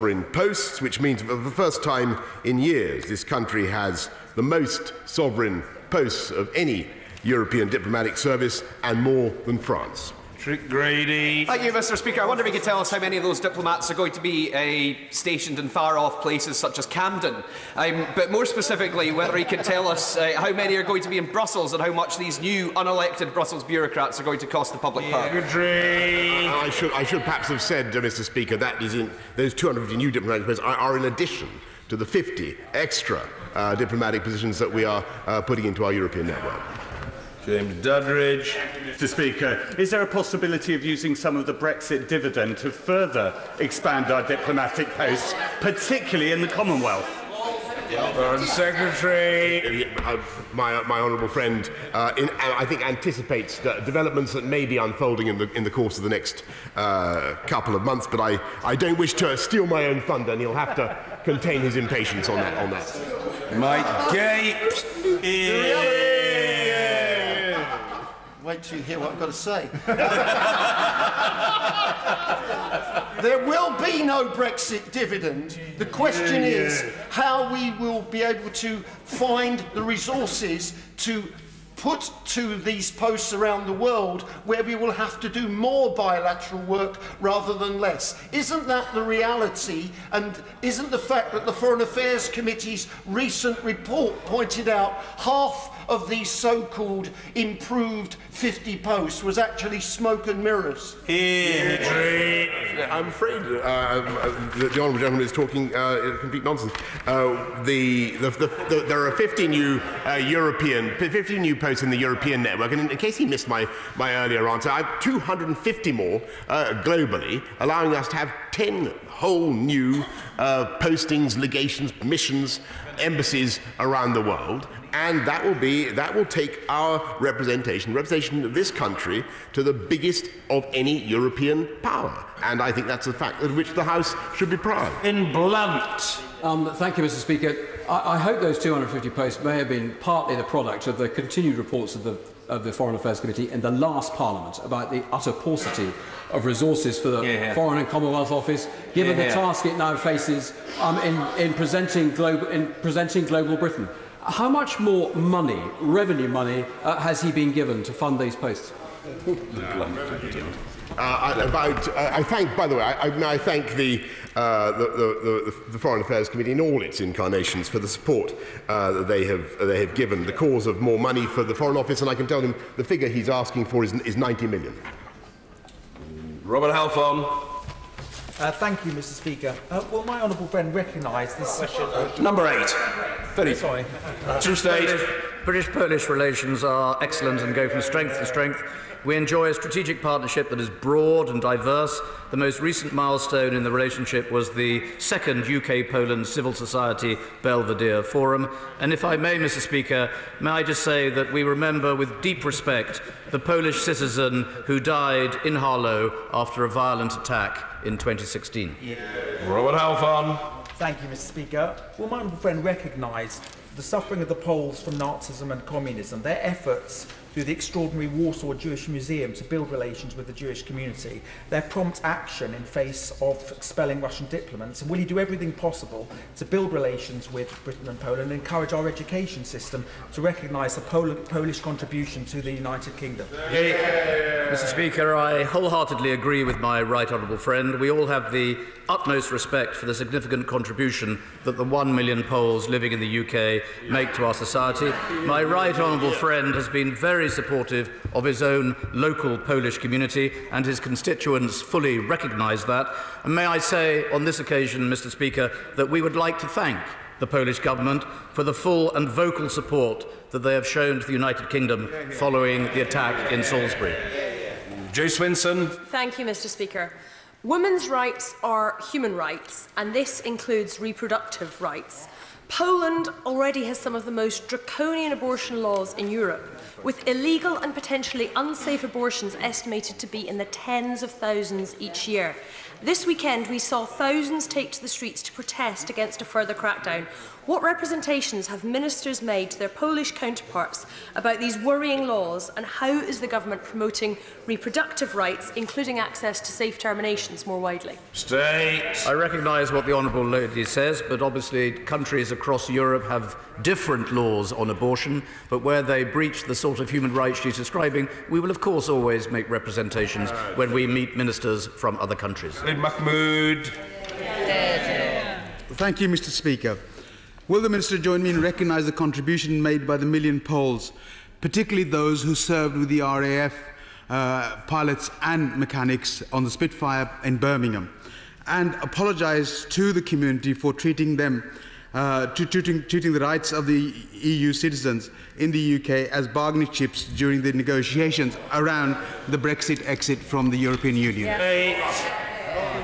sovereign posts, which means for the first time in years this country has the most sovereign posts of any European diplomatic service and more than France. Grady. Thank you, Mr. Speaker. I wonder if you could tell us how many of those diplomats are going to be stationed in far-off places such as Camden. But more specifically, whether he could tell us how many are going to be in Brussels and how much these new unelected Brussels bureaucrats are going to cost the public purse. I should perhaps have said, Mr. Speaker, that is in, those 250 new diplomatic posts are in addition to the 50 extra diplomatic positions that we are putting into our European network. James Duddridge. Mr. Speaker, is there a possibility of using some of the Brexit dividend to further expand our diplomatic posts, particularly in the Commonwealth? Foreign Secretary. My honourable friend, I think, anticipates developments that may be unfolding in the course of the next couple of months, but I don't wish to steal my own thunder, and he'll have to contain his impatience on that. Mike Gapes. Wait till you hear what I've got to say. There will be no Brexit dividend. The question is how we will be able to find the resources to put to these posts around the world where we will have to do more bilateral work rather than less. Isn't that the reality? And isn't the fact that the Foreign Affairs Committee's recent report pointed out half of these so-called improved 50 posts was actually smoke and mirrors? I'm afraid the honourable gentleman is talking complete nonsense. There are 50 new 50 new posts in the European network, and in case he missed my earlier answer, I have 250 more globally, allowing us to have 10 whole new postings, legations, missions, embassies around the world. And that will take our representation of this country to the biggest of any European power. And I think that's a fact of which the House should be proud. In Blunt. Thank you, Mr. Speaker. I hope those 250 posts may have been partly the product of the continued reports of the Foreign Affairs Committee in the last Parliament about the utter paucity of resources for the Foreign and Commonwealth Office, given the task it now faces in presenting global Britain. How much more money, revenue money, has he been given to fund these posts? I thank, by the way, I thank the Foreign Affairs Committee in all its incarnations for the support that they have given the cause of more money for the Foreign Office, and I can tell him the figure he's asking for is 90 million. Robert Halfon. Thank you, Mr. Speaker. Will my honourable friend recognise this question? Number 8. Sorry. True state. British-Polish relations are excellent and go from strength to strength. We enjoy a strategic partnership that is broad and diverse. The most recent milestone in the relationship was the second UK-Poland Civil Society Belvedere Forum. And if I may, Mr. Speaker, may I just say that we remember with deep respect the Polish citizen who died in Harlow after a violent attack in 2016. Robert Halfon. Thank you, Mr. Speaker. Will my honourable friend recognise the suffering of the Poles from Nazism and communism, their efforts through the extraordinary Warsaw Jewish Museum to build relations with the Jewish community, their prompt action in face of expelling Russian diplomats, and will he do everything possible to build relations with Britain and Poland and encourage our education system to recognise the Polish contribution to the United Kingdom? Mr. Speaker, I wholeheartedly agree with my right honourable friend. We all have the utmost respect for the significant contribution that the 1 million Poles living in the UK make to our society. My right honourable friend has been very supportive of his own local Polish community, and his constituents fully recognise that. And may I say on this occasion, Mr. Speaker, that we would like to thank the Polish government for the full and vocal support that they have shown to the United Kingdom following the attack in Salisbury. Joe Swinson. Thank you, Mr. Speaker. Women's rights are human rights, and this includes reproductive rights. Poland already has some of the most draconian abortion laws in Europe, with illegal and potentially unsafe abortions estimated to be in the tens of thousands each year. This weekend, we saw thousands take to the streets to protest against a further crackdown. What representations have ministers made to their Polish counterparts about these worrying laws, and how is the government promoting reproductive rights, including access to safe terminations, more widely? I recognise what the honourable lady says, but obviously countries across Europe have different laws on abortion, but where they breach the sort of human rights she's describing, we will of course always make representations when we meet ministers from other countries. Mahmood. Thank you, Mr. Speaker. Will the Minister join me in recognise the contribution made by the million Poles, particularly those who served with the RAF pilots and mechanics on the Spitfire in Birmingham, and apologise to the community for treating them, treating the rights of the EU citizens in the UK as bargaining chips during the negotiations around the Brexit exit from the European Union?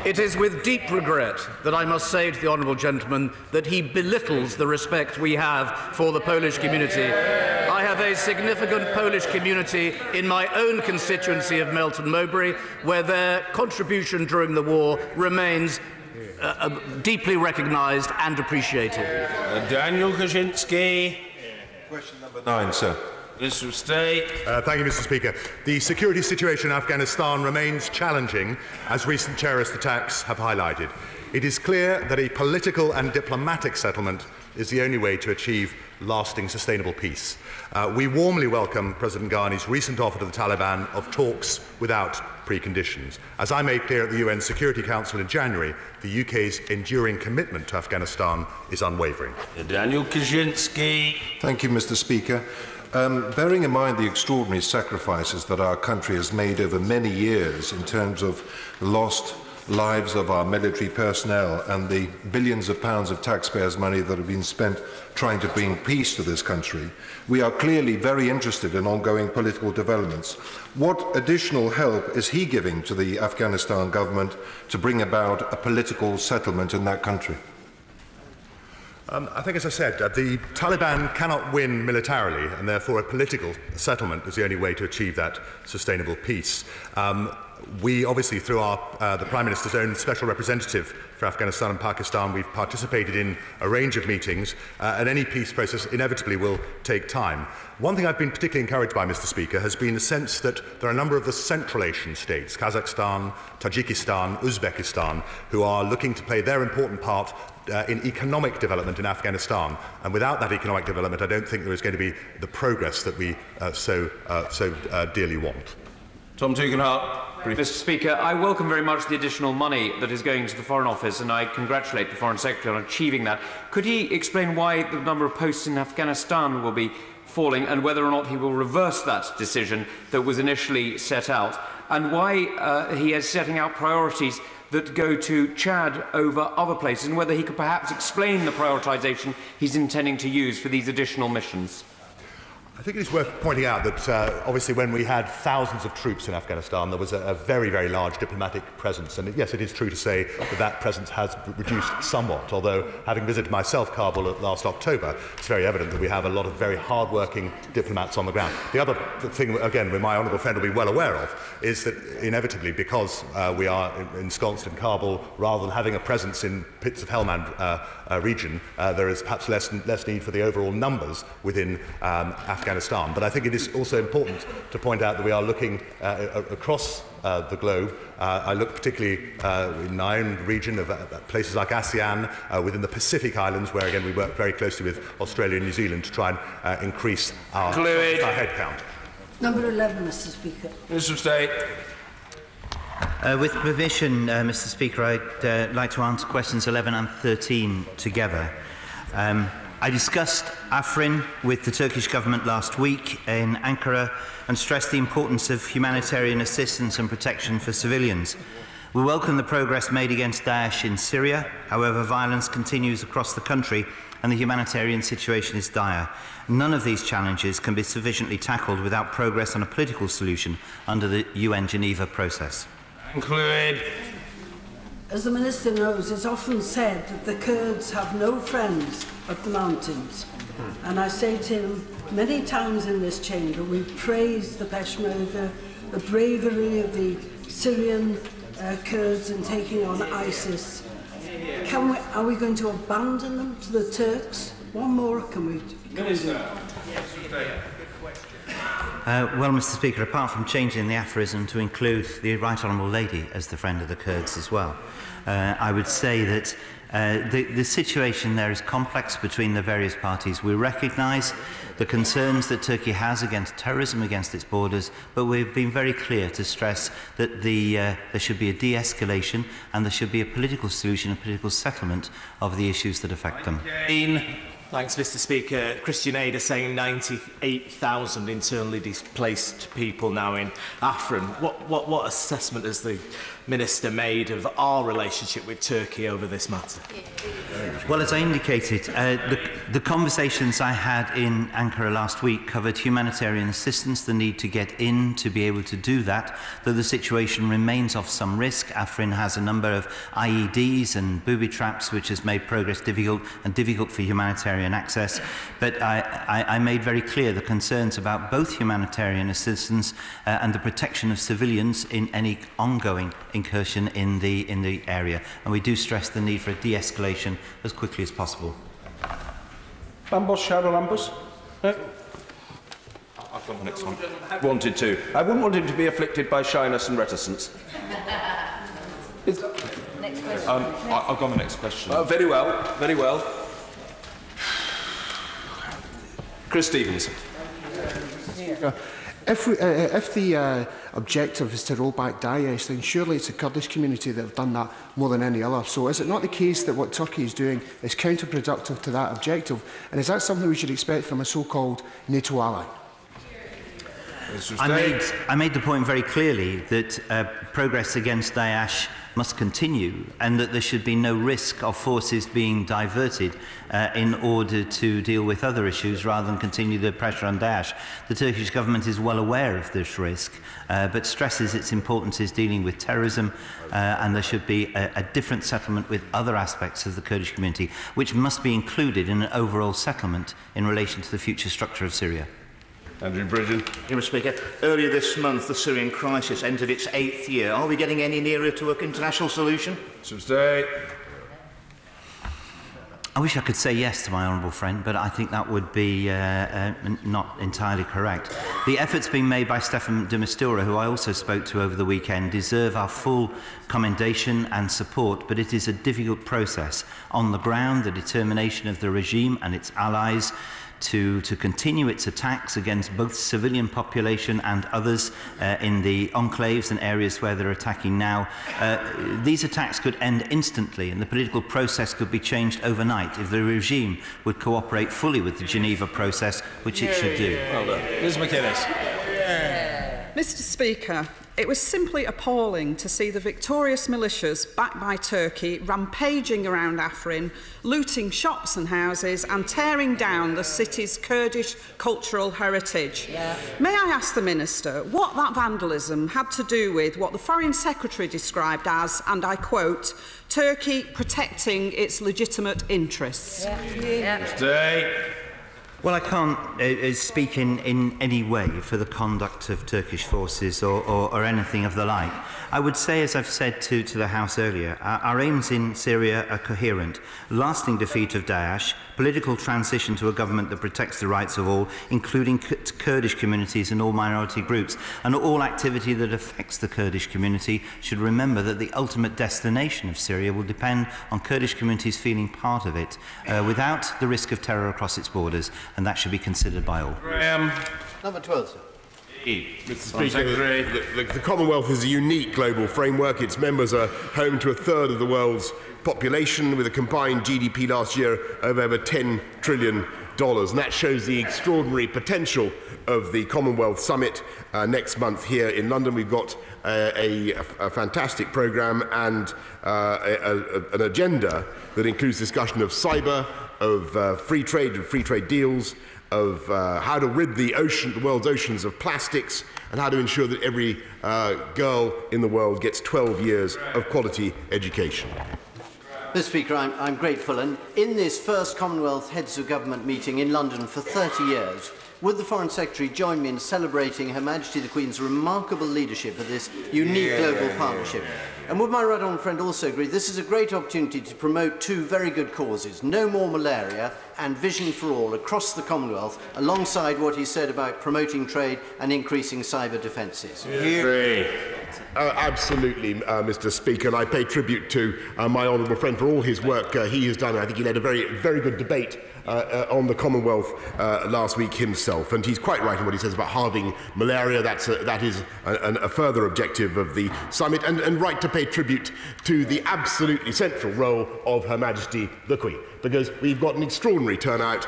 It is with deep regret that I must say to the honourable gentleman that he belittles the respect we have for the Polish community. I have a significant Polish community in my own constituency of Melton Mowbray, where their contribution during the war remains deeply recognised and appreciated. Daniel Kaczynski. Question number 9, sir. Minister of State. Thank you, Mr. Speaker. The security situation in Afghanistan remains challenging, as recent terrorist attacks have highlighted. It is clear that a political and diplomatic settlement is the only way to achieve lasting, sustainable peace. We warmly welcome President Ghani's recent offer to the Taliban of talks without preconditions. As I made clear at the UN Security Council in January, the UK's enduring commitment to Afghanistan is unwavering. Daniel Kaczynski. Thank you, Mr. Speaker. Bearing in mind the extraordinary sacrifices that our country has made over many years in terms of lost lives of our military personnel and the billions of pounds of taxpayers' money that have been spent trying to bring peace to this country, we are clearly very interested in ongoing political developments. What additional help is he giving to the Afghanistan government to bring about a political settlement in that country? I think, as I said, the Taliban cannot win militarily, and therefore a political settlement is the only way to achieve that sustainable peace. We obviously, through the Prime Minister's own special representative for Afghanistan and Pakistan, we've participated in a range of meetings, and any peace process inevitably will take time. One thing I've been particularly encouraged by, Mr. Speaker, has been the sense that there are a number of the Central Asian states, Kazakhstan, Tajikistan, Uzbekistan, who are looking to play their important part in economic development in Afghanistan. And without that economic development, I don't think there is going to be the progress that we so dearly want. Tom Tugendhat. Mr. Speaker, I welcome very much the additional money that is going to the Foreign Office, and I congratulate the Foreign Secretary on achieving that. Could he explain why the number of posts in Afghanistan will be falling, and whether or not he will reverse that decision that was initially set out, and why he is setting out priorities that go to Chad over other places, and whether he could perhaps explain the prioritisation he's intending to use for these additional missions? I think it's worth pointing out that obviously when we had thousands of troops in Afghanistan, there was a very, very large diplomatic presence. And yes, it is true to say that that presence has reduced somewhat, although having visited myself Kabul last October, it's very evident that we have a lot of very hard-working diplomats on the ground. The other thing, again, my honourable friend will be well aware of, is that inevitably, because we are ensconced in Kabul, rather than having a presence in Pits of Helmand region, there is perhaps less need for the overall numbers within Afghanistan. But I think it is also important to point out that we are looking across the globe. I look particularly in my own region of places like ASEAN, within the Pacific Islands, where again we work very closely with Australia and New Zealand to try and increase our head count. Number 11, Mr. Speaker. Minister of State. With permission, Mr. Speaker, I'd like to answer questions 11 and 13 together. I discussed Afrin with the Turkish government last week in Ankara and stressed the importance of humanitarian assistance and protection for civilians. We welcome the progress made against Daesh in Syria. However, violence continues across the country and the humanitarian situation is dire. None of these challenges can be sufficiently tackled without progress on a political solution under the UN Geneva process. Conclude. As the Minister knows, it's often said that the Kurds have no friends but the mountains. And I say to him, many times in this chamber, we've praised the Peshmerga, the bravery of the Syrian Kurds and taking on ISIS. Are we going to abandon them to the Turks? One more can we do? Well, Mr. Speaker, apart from changing the aphorism to include the Right Honourable Lady as the friend of the Kurds as well, I would say that the situation there is complex between the various parties. We recognise the concerns that Turkey has against terrorism against its borders, but we've been very clear to stress that there should be a de-escalation and there should be a political solution, a political settlement of the issues that affect them. Thanks, Mr. Speaker. Christian Aid are saying 98,000 internally displaced people now in Afrin. What assessment has the Minister made of our relationship with Turkey over this matter? Well, as I indicated, the conversations I had in Ankara last week covered humanitarian assistance, the need to get in to be able to do that, though the situation remains of some risk. Afrin has a number of IEDs and booby traps, which has made progress difficult and difficult for humanitarian access. But I made very clear the concerns about both humanitarian assistance and the protection of civilians in any ongoing incursion in the area, and we do stress the need for a de-escalation as quickly as possible. Lambos, Shadow Lambos? No? I've got the next one. Wanted to. I wouldn't want him to be afflicted by shyness and reticence. Next question. I've got the next question. Very well, very well. Chris Stevens. If the objective is to roll back Daesh, then surely it's the Kurdish community that have done that more than any other. So is it not the case that what Turkey is doing is counterproductive to that objective? And is that something we should expect from a so-called NATO ally? I made the point very clearly that progress against Daesh must continue and that there should be no risk of forces being diverted in order to deal with other issues rather than continue the pressure on Daesh. The Turkish government is well aware of this risk but stresses its importance is dealing with terrorism and there should be a different settlement with other aspects of the Kurdish community which must be included in an overall settlement in relation to the future structure of Syria. Andrew Bridgen. Mr. Speaker, earlier this month the Syrian crisis entered its 8th year. Are we getting any nearer to an international solution? Substate. I wish I could say yes to my honourable friend, but I think that would be not entirely correct. The efforts being made by Stefan de Mistura, who I also spoke to over the weekend, deserve our full commendation and support, but it is a difficult process. On the ground, the determination of the regime and its allies to continue its attacks against both civilian population and others in the enclaves and areas where they're attacking now. These attacks could end instantly and the political process could be changed overnight if the regime would cooperate fully with the Geneva process, which it should do. Well done. Ms McInnes. Mr. Speaker, it was simply appalling to see the victorious militias backed by Turkey rampaging around Afrin, looting shops and houses and tearing down the city's Kurdish cultural heritage. May I ask the Minister what that vandalism had to do with what the Foreign Secretary described as, and I quote, Turkey protecting its legitimate interests? Well, I can't speak in any way for the conduct of Turkish forces or anything of the like. I would say, as I've said to the House earlier, our aims in Syria are coherent. Lasting defeat of Daesh, political transition to a government that protects the rights of all, including Kurdish communities and all minority groups, and all activity that affects the Kurdish community should remember that the ultimate destination of Syria will depend on Kurdish communities feeling part of it, without the risk of terror across its borders, and that should be considered by all. Number 12, sir. Mr. Speaker, the Commonwealth is a unique global framework. Its members are home to a third of the world's population, with a combined GDP last year of over $10 trillion. And that shows the extraordinary potential of the Commonwealth Summit next month here in London. We've got a fantastic programme and an agenda that includes discussion of cyber, of free trade and free trade deals, of how to rid the world's oceans of plastics, and how to ensure that every girl in the world gets 12 years of quality education. Mr. Speaker, I'm grateful, and in this first Commonwealth Heads of Government meeting in London for 30 years, would the Foreign Secretary join me in celebrating Her Majesty the Queen's remarkable leadership of this unique global partnership? And would my right honourable friend also agree this is a great opportunity to promote two very good causes, no more malaria and vision for all across the Commonwealth, alongside what he said about promoting trade and increasing cyber defences? Absolutely, Mr. Speaker, and I pay tribute to my honourable friend for all his work he has done. I think he led a very good debate on the Commonwealth last week himself, and he's quite right in what he says about halving malaria. That is a further objective of the summit, and right to pay tribute to the absolutely central role of Her Majesty the Queen, because we've got an extraordinary turnout.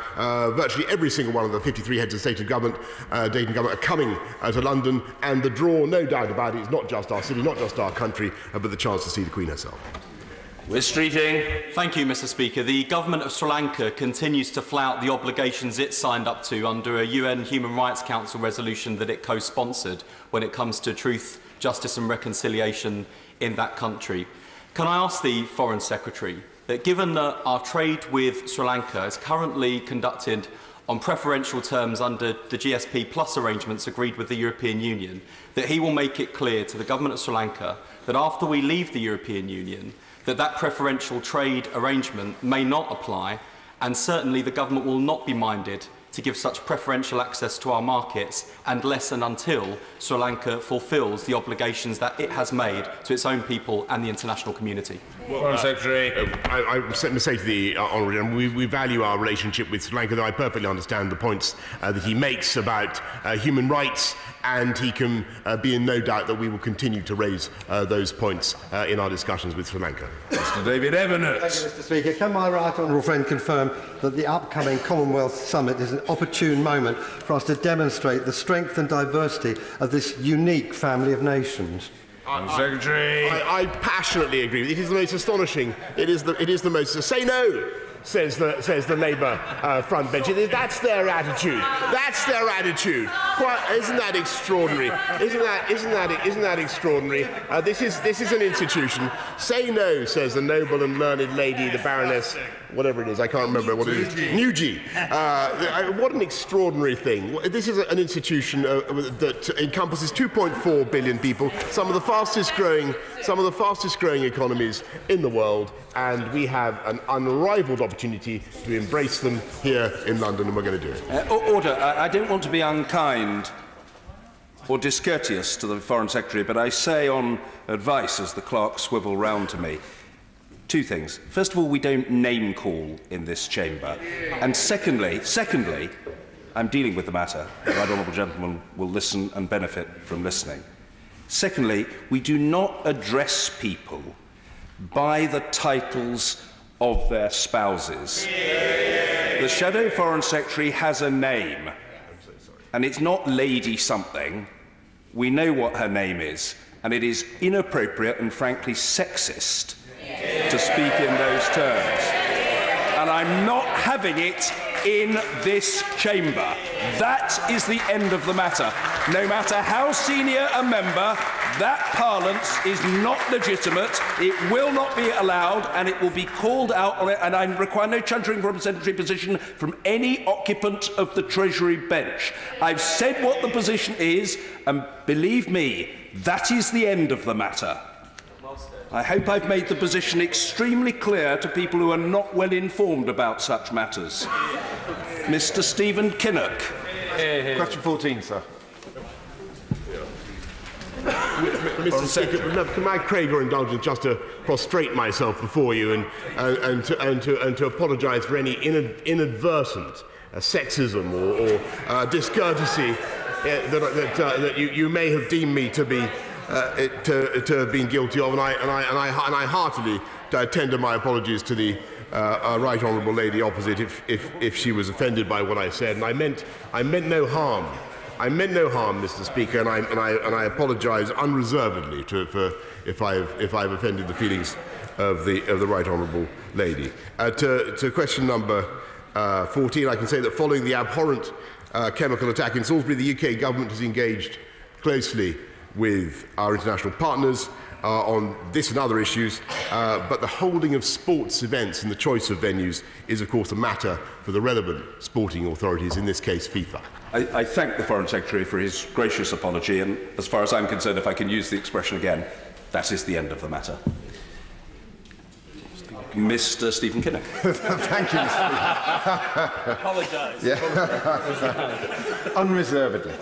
Virtually every single one of the 53 heads of state and government, are coming to London, and the draw, no doubt about it, is not just our city, not just our country, but the chance to see the Queen herself. We're streeting. Thank you, Mr. Speaker. The government of Sri Lanka continues to flout the obligations it signed up to under a UN Human Rights Council resolution that it co-sponsored when it comes to truth, justice and reconciliation in that country. Can I ask the Foreign Secretary that, given that our trade with Sri Lanka is currently conducted on preferential terms under the GSP Plus arrangements agreed with the European Union, that he will make it clear to the government of Sri Lanka that after we leave the European Union, that preferential trade arrangement may not apply, and certainly the government will not be minded to give such preferential access to our markets unless and until Sri Lanka fulfils the obligations that it has made to its own people and the international community. Foreign Secretary. I must say to the Honourable Gentleman, we value our relationship with Sri Lanka, though I perfectly understand the points that he makes about human rights, and he can be in no doubt that we will continue to raise those points in our discussions with Sri Lanka. Mr. David Evans. Thank you, Mr. Speaker. Can my right honourable friend confirm that the upcoming Commonwealth Summit is an opportune moment for us to demonstrate the strength and diversity of this unique family of nations? Secretary. I passionately agree. It is the most astonishing. It is the most. Say no, says the Labour front bench. That's their attitude. That's their attitude. Isn't that extraordinary? Isn't that extraordinary? This is an institution. Say no, says the noble and learned lady, the Baroness, whatever it is, I can't remember what it is. Nugee. What an extraordinary thing. This is an institution that encompasses 2.4 billion people, some of the fastest growing economies in the world, and we have an unrivaled opportunity to embrace them here in London, and we're going to do it. Order. I don't want to be unkind or discourteous to the Foreign Secretary, but I say on advice as the clerks swivel round to me, two things. First of all, we don't name-call in this chamber. And secondly, I'm dealing with the matter. The right honourable gentleman will listen and benefit from listening. Secondly, we do not address people by the titles of their spouses. The Shadow Foreign Secretary has a name, and it's not Lady something. We know what her name is, and it is inappropriate and frankly sexist to speak in those terms. And I'm not having it in this chamber. That is the end of the matter. No matter how senior a member, that parlance is not legitimate, it will not be allowed, and it will be called out on it, and I require no chuntering from secretary position from any occupant of the Treasury bench. I've said what the position is, and believe me, that is the end of the matter. I hope I've made the position extremely clear to people who are not well informed about such matters. Mr. Stephen Kinnock. Question 14, sir. Mr. Speaker, can I crave your indulgence just to prostrate myself before you and to apologise for any inadvertent sexism or discourtesy that you may have deemed me to be to have been guilty of, and I heartily tender my apologies to the right honourable lady opposite if she was offended by what I said, and I meant no harm. I meant no harm, Mr. Speaker, and I apologise unreservedly if I've offended the feelings of the right honourable lady. To question number 14, I can say that following the abhorrent chemical attack in Salisbury, the UK government has engaged closely with our international partners on this and other issues, but the holding of sports events and the choice of venues is, of course, a matter for the relevant sporting authorities, in this case FIFA. I thank the Foreign Secretary for his gracious apology, and as far as I'm concerned, if I can use the expression again, that is the end of the matter. Mr. Stephen Kinnock. Thank you, Mr. Apologise. Yeah. Unreservedly.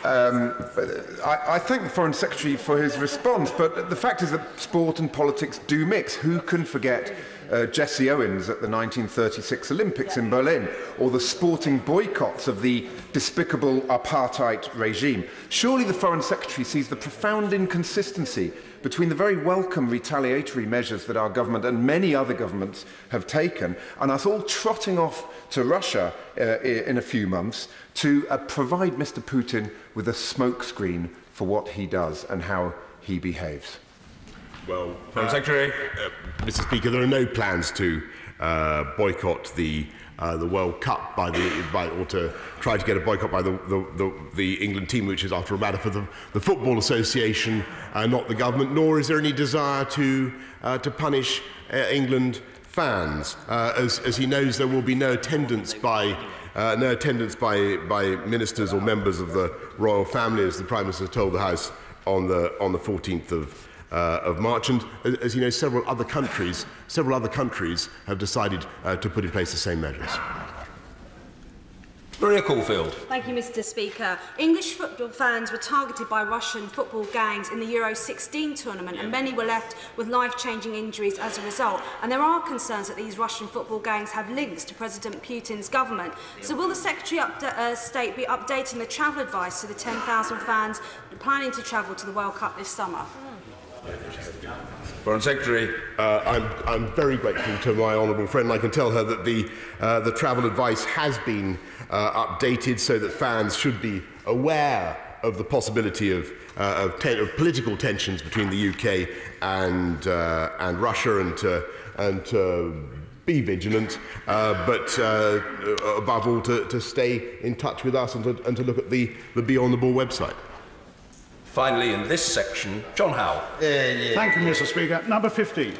I thank the Foreign Secretary for his response, but the fact is that sport and politics do mix. Who can forget Jesse Owens at the 1936 Olympics in Berlin, or the sporting boycotts of the despicable apartheid regime? Surely the Foreign Secretary sees the profound inconsistency between the very welcome retaliatory measures that our government and many other governments have taken, and us all trotting off to Russia in a few months to provide Mr. Putin with a smokescreen for what he does and how he behaves. Well, Foreign Secretary, Mr. Speaker, there are no plans to boycott the World Cup or to try to get a boycott by the England team, which is, after a matter for the Football Association, not the government. Nor is there any desire to punish England fans. As he knows, there will be no attendance by ministers or members of the royal family, as the Prime Minister told the House on the 14th of March, and as you know, several other countries have decided to put in place the same measures. Maria Caulfield. Thank you, Mr. Speaker. English football fans were targeted by Russian football gangs in the Euro 16 tournament, and many were left with life-changing injuries as a result. And there are concerns that these Russian football gangs have links to President Putin's government. So will the Secretary of State be updating the travel advice to the 10,000 fans planning to travel to the World Cup this summer? Foreign Secretary, I'm very grateful to my honourable friend. I can tell her that the travel advice has been updated so that fans should be aware of the possibility of political tensions between the UK and Russia, and to be vigilant, but above all to stay in touch with us and to look at the Beyond the Ball website. Finally, in this section, John Howe. Thank you, Mr. Speaker. Number 15.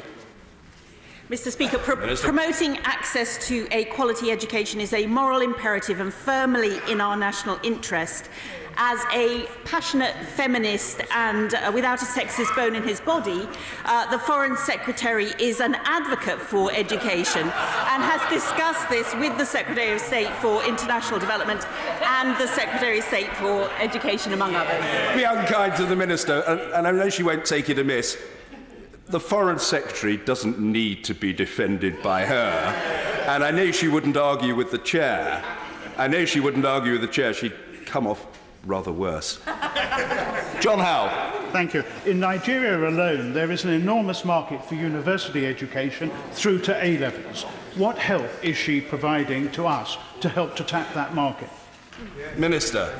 Mr. Speaker, promoting access to a quality education is a moral imperative and firmly in our national interest. As a passionate feminist and without a sexist bone in his body, the Foreign Secretary is an advocate for education and has discussed this with the Secretary of State for International Development and the Secretary of State for Education, among others. Be unkind to the Minister, and I know she won't take it amiss. The Foreign Secretary doesn't need to be defended by her, and I know she wouldn't argue with the Chair. She'd come off rather worse. John Howe. Thank you. In Nigeria alone, there is an enormous market for university education through to A-levels. What help is she providing to us to help to tap that market? Minister.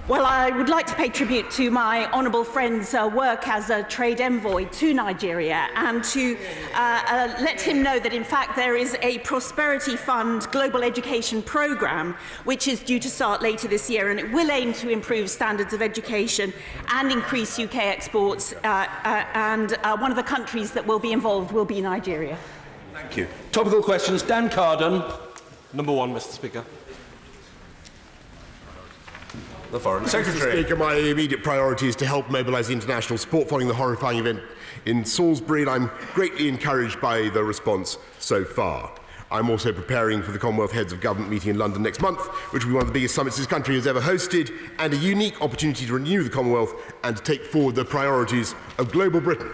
Well, I would like to pay tribute to my honourable friend's work as a trade envoy to Nigeria, and to let him know that, in fact, there is a Prosperity Fund global education programme which is due to start later this year, and it will aim to improve standards of education and increase UK exports, and one of the countries that will be involved will be Nigeria. Thank you. Topical questions. Dan Carden. Number 1, Mr. Speaker. The Foreign Secretary. Mr. Speaker, my immediate priority is to help mobilise international support following the horrifying event in Salisbury, and I'm greatly encouraged by the response so far. I'm also preparing for the Commonwealth Heads of Government meeting in London next month, which will be one of the biggest summits this country has ever hosted, and a unique opportunity to renew the Commonwealth and to take forward the priorities of global Britain.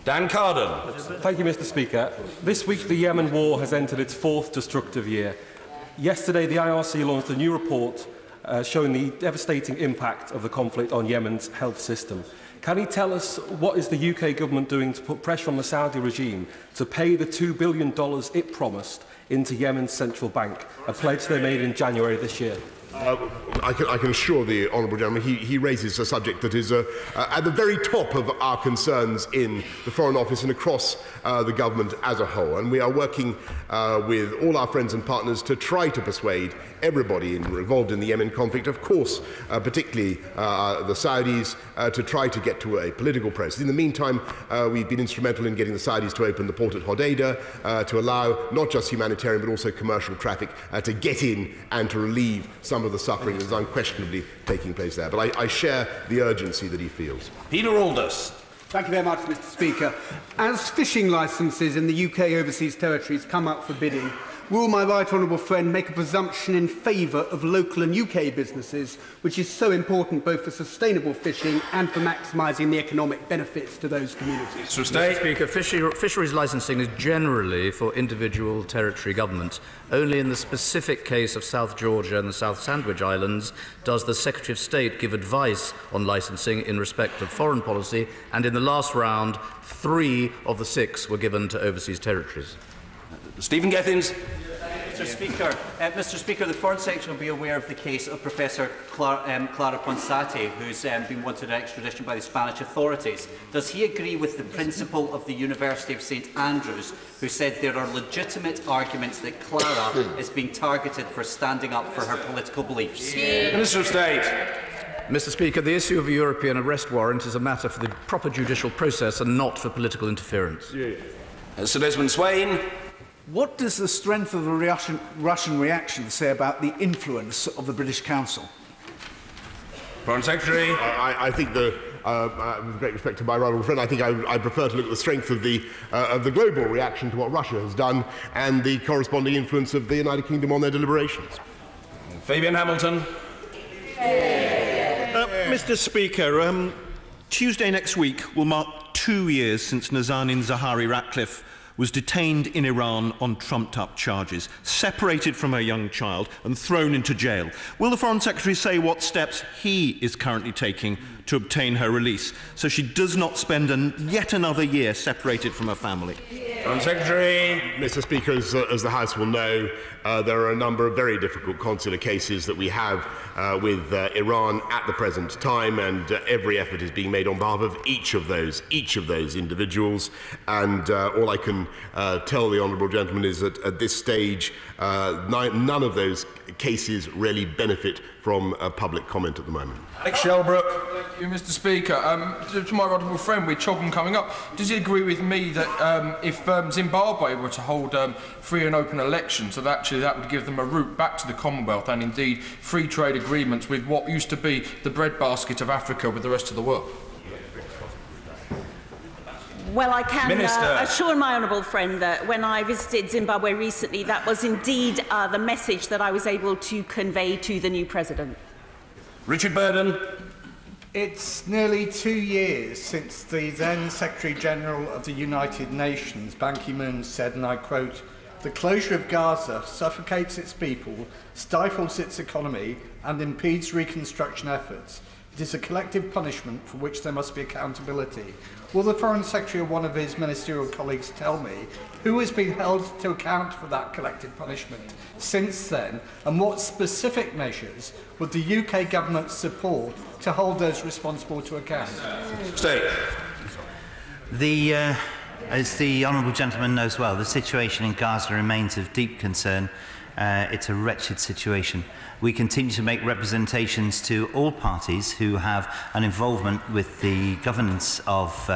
Dan Carden. Thank you, Mr. Speaker. This week, the Yemen war has entered its 4th destructive year. Yesterday, the IRC launched a new report showing the devastating impact of the conflict on Yemen's health system. Can he tell us what is the UK government doing to put pressure on the Saudi regime to pay the $2 billion it promised into Yemen's central bank, a pledge they made in January this year? I can assure the honourable gentleman he raises a subject that is at the very top of our concerns in the Foreign Office and across the government as a whole. And we are working with all our friends and partners to try to persuade everybody involved in the Yemen conflict, of course, particularly the Saudis, to try to get to a political process. In the meantime, we've been instrumental in getting the Saudis to open the port at Hodeidah to allow not just humanitarian but also commercial traffic to get in and to relieve some of the suffering that is unquestionably taking place there. But I share the urgency that he feels. Peter Aldous. Thank you very much, Mr. Speaker. As fishing licences in the UK overseas territories come up for bidding, will my right honourable friend make a presumption in favour of local and UK businesses, which is so important both for sustainable fishing and for maximising the economic benefits to those communities? Mr. Speaker, fisheries licensing is generally for individual territory governments. Only in the specific case of South Georgia and the South Sandwich Islands does the Secretary of State give advice on licensing in respect of foreign policy, and in the last round, 3 of the 6 were given to overseas territories. Stephen Gethins. Mr. Speaker, the Foreign Secretary will be aware of the case of Professor Clara Ponsati, who's been wanted extradition by the Spanish authorities. Does he agree with the principal of the University of St Andrews, who said there are legitimate arguments that Clara is being targeted for standing up for her political beliefs? Minister of State. Mr. Speaker, the issue of a European arrest warrant is a matter for the proper judicial process and not for political interference. Sir Desmond Swain. What does the strength of the Russian reaction say about the influence of the British Council? Foreign Secretary. I think with great respect to my honourable friend, I think I prefer to look at the strength of the global reaction to what Russia has done and the corresponding influence of the United Kingdom on their deliberations. Fabian Hamilton. Mr. Speaker, Tuesday next week will mark 2 years since Nazanin Zahawi Ratcliffe was detained in Iran on trumped-up charges, separated from her young child and thrown into jail. Will the Foreign Secretary say what steps he is currently taking to obtain her release, so she does not spend yet another year separated from her family? Foreign Secretary. Mr. Speaker, as the House will know, there are a number of very difficult consular cases that we have with Iran at the present time, and every effort is being made on behalf of each of those individuals. And all I can tell the honourable gentleman is that at this stage, none of those cases really benefit from public comment at the moment. Alex Shelbrook. Thank you, Mr. Speaker. To my honourable friend, with Chobham coming up, does he agree with me that if Zimbabwe were to hold free and open elections, that actually that would give them a route back to the Commonwealth and indeed free trade agreements with what used to be the breadbasket of Africa with the rest of the world? Well, I can assure my honourable friend that when I visited Zimbabwe recently, that was indeed the message that I was able to convey to the new president. Richard Burden. It's nearly 2 years since the then Secretary-General of the United Nations, Ban Ki-moon, said, and I quote, "The closure of Gaza suffocates its people, stifles its economy, and impedes reconstruction efforts. It is a collective punishment for which there must be accountability." Will the Foreign Secretary or one of his ministerial colleagues tell me who has been held to account for that collective punishment since then, and what specific measures would the UK government support to hold those responsible to account? State. As the honourable gentleman knows well, the situation in Gaza remains of deep concern. It's a wretched situation. We continue to make representations to all parties who have an involvement with the governance of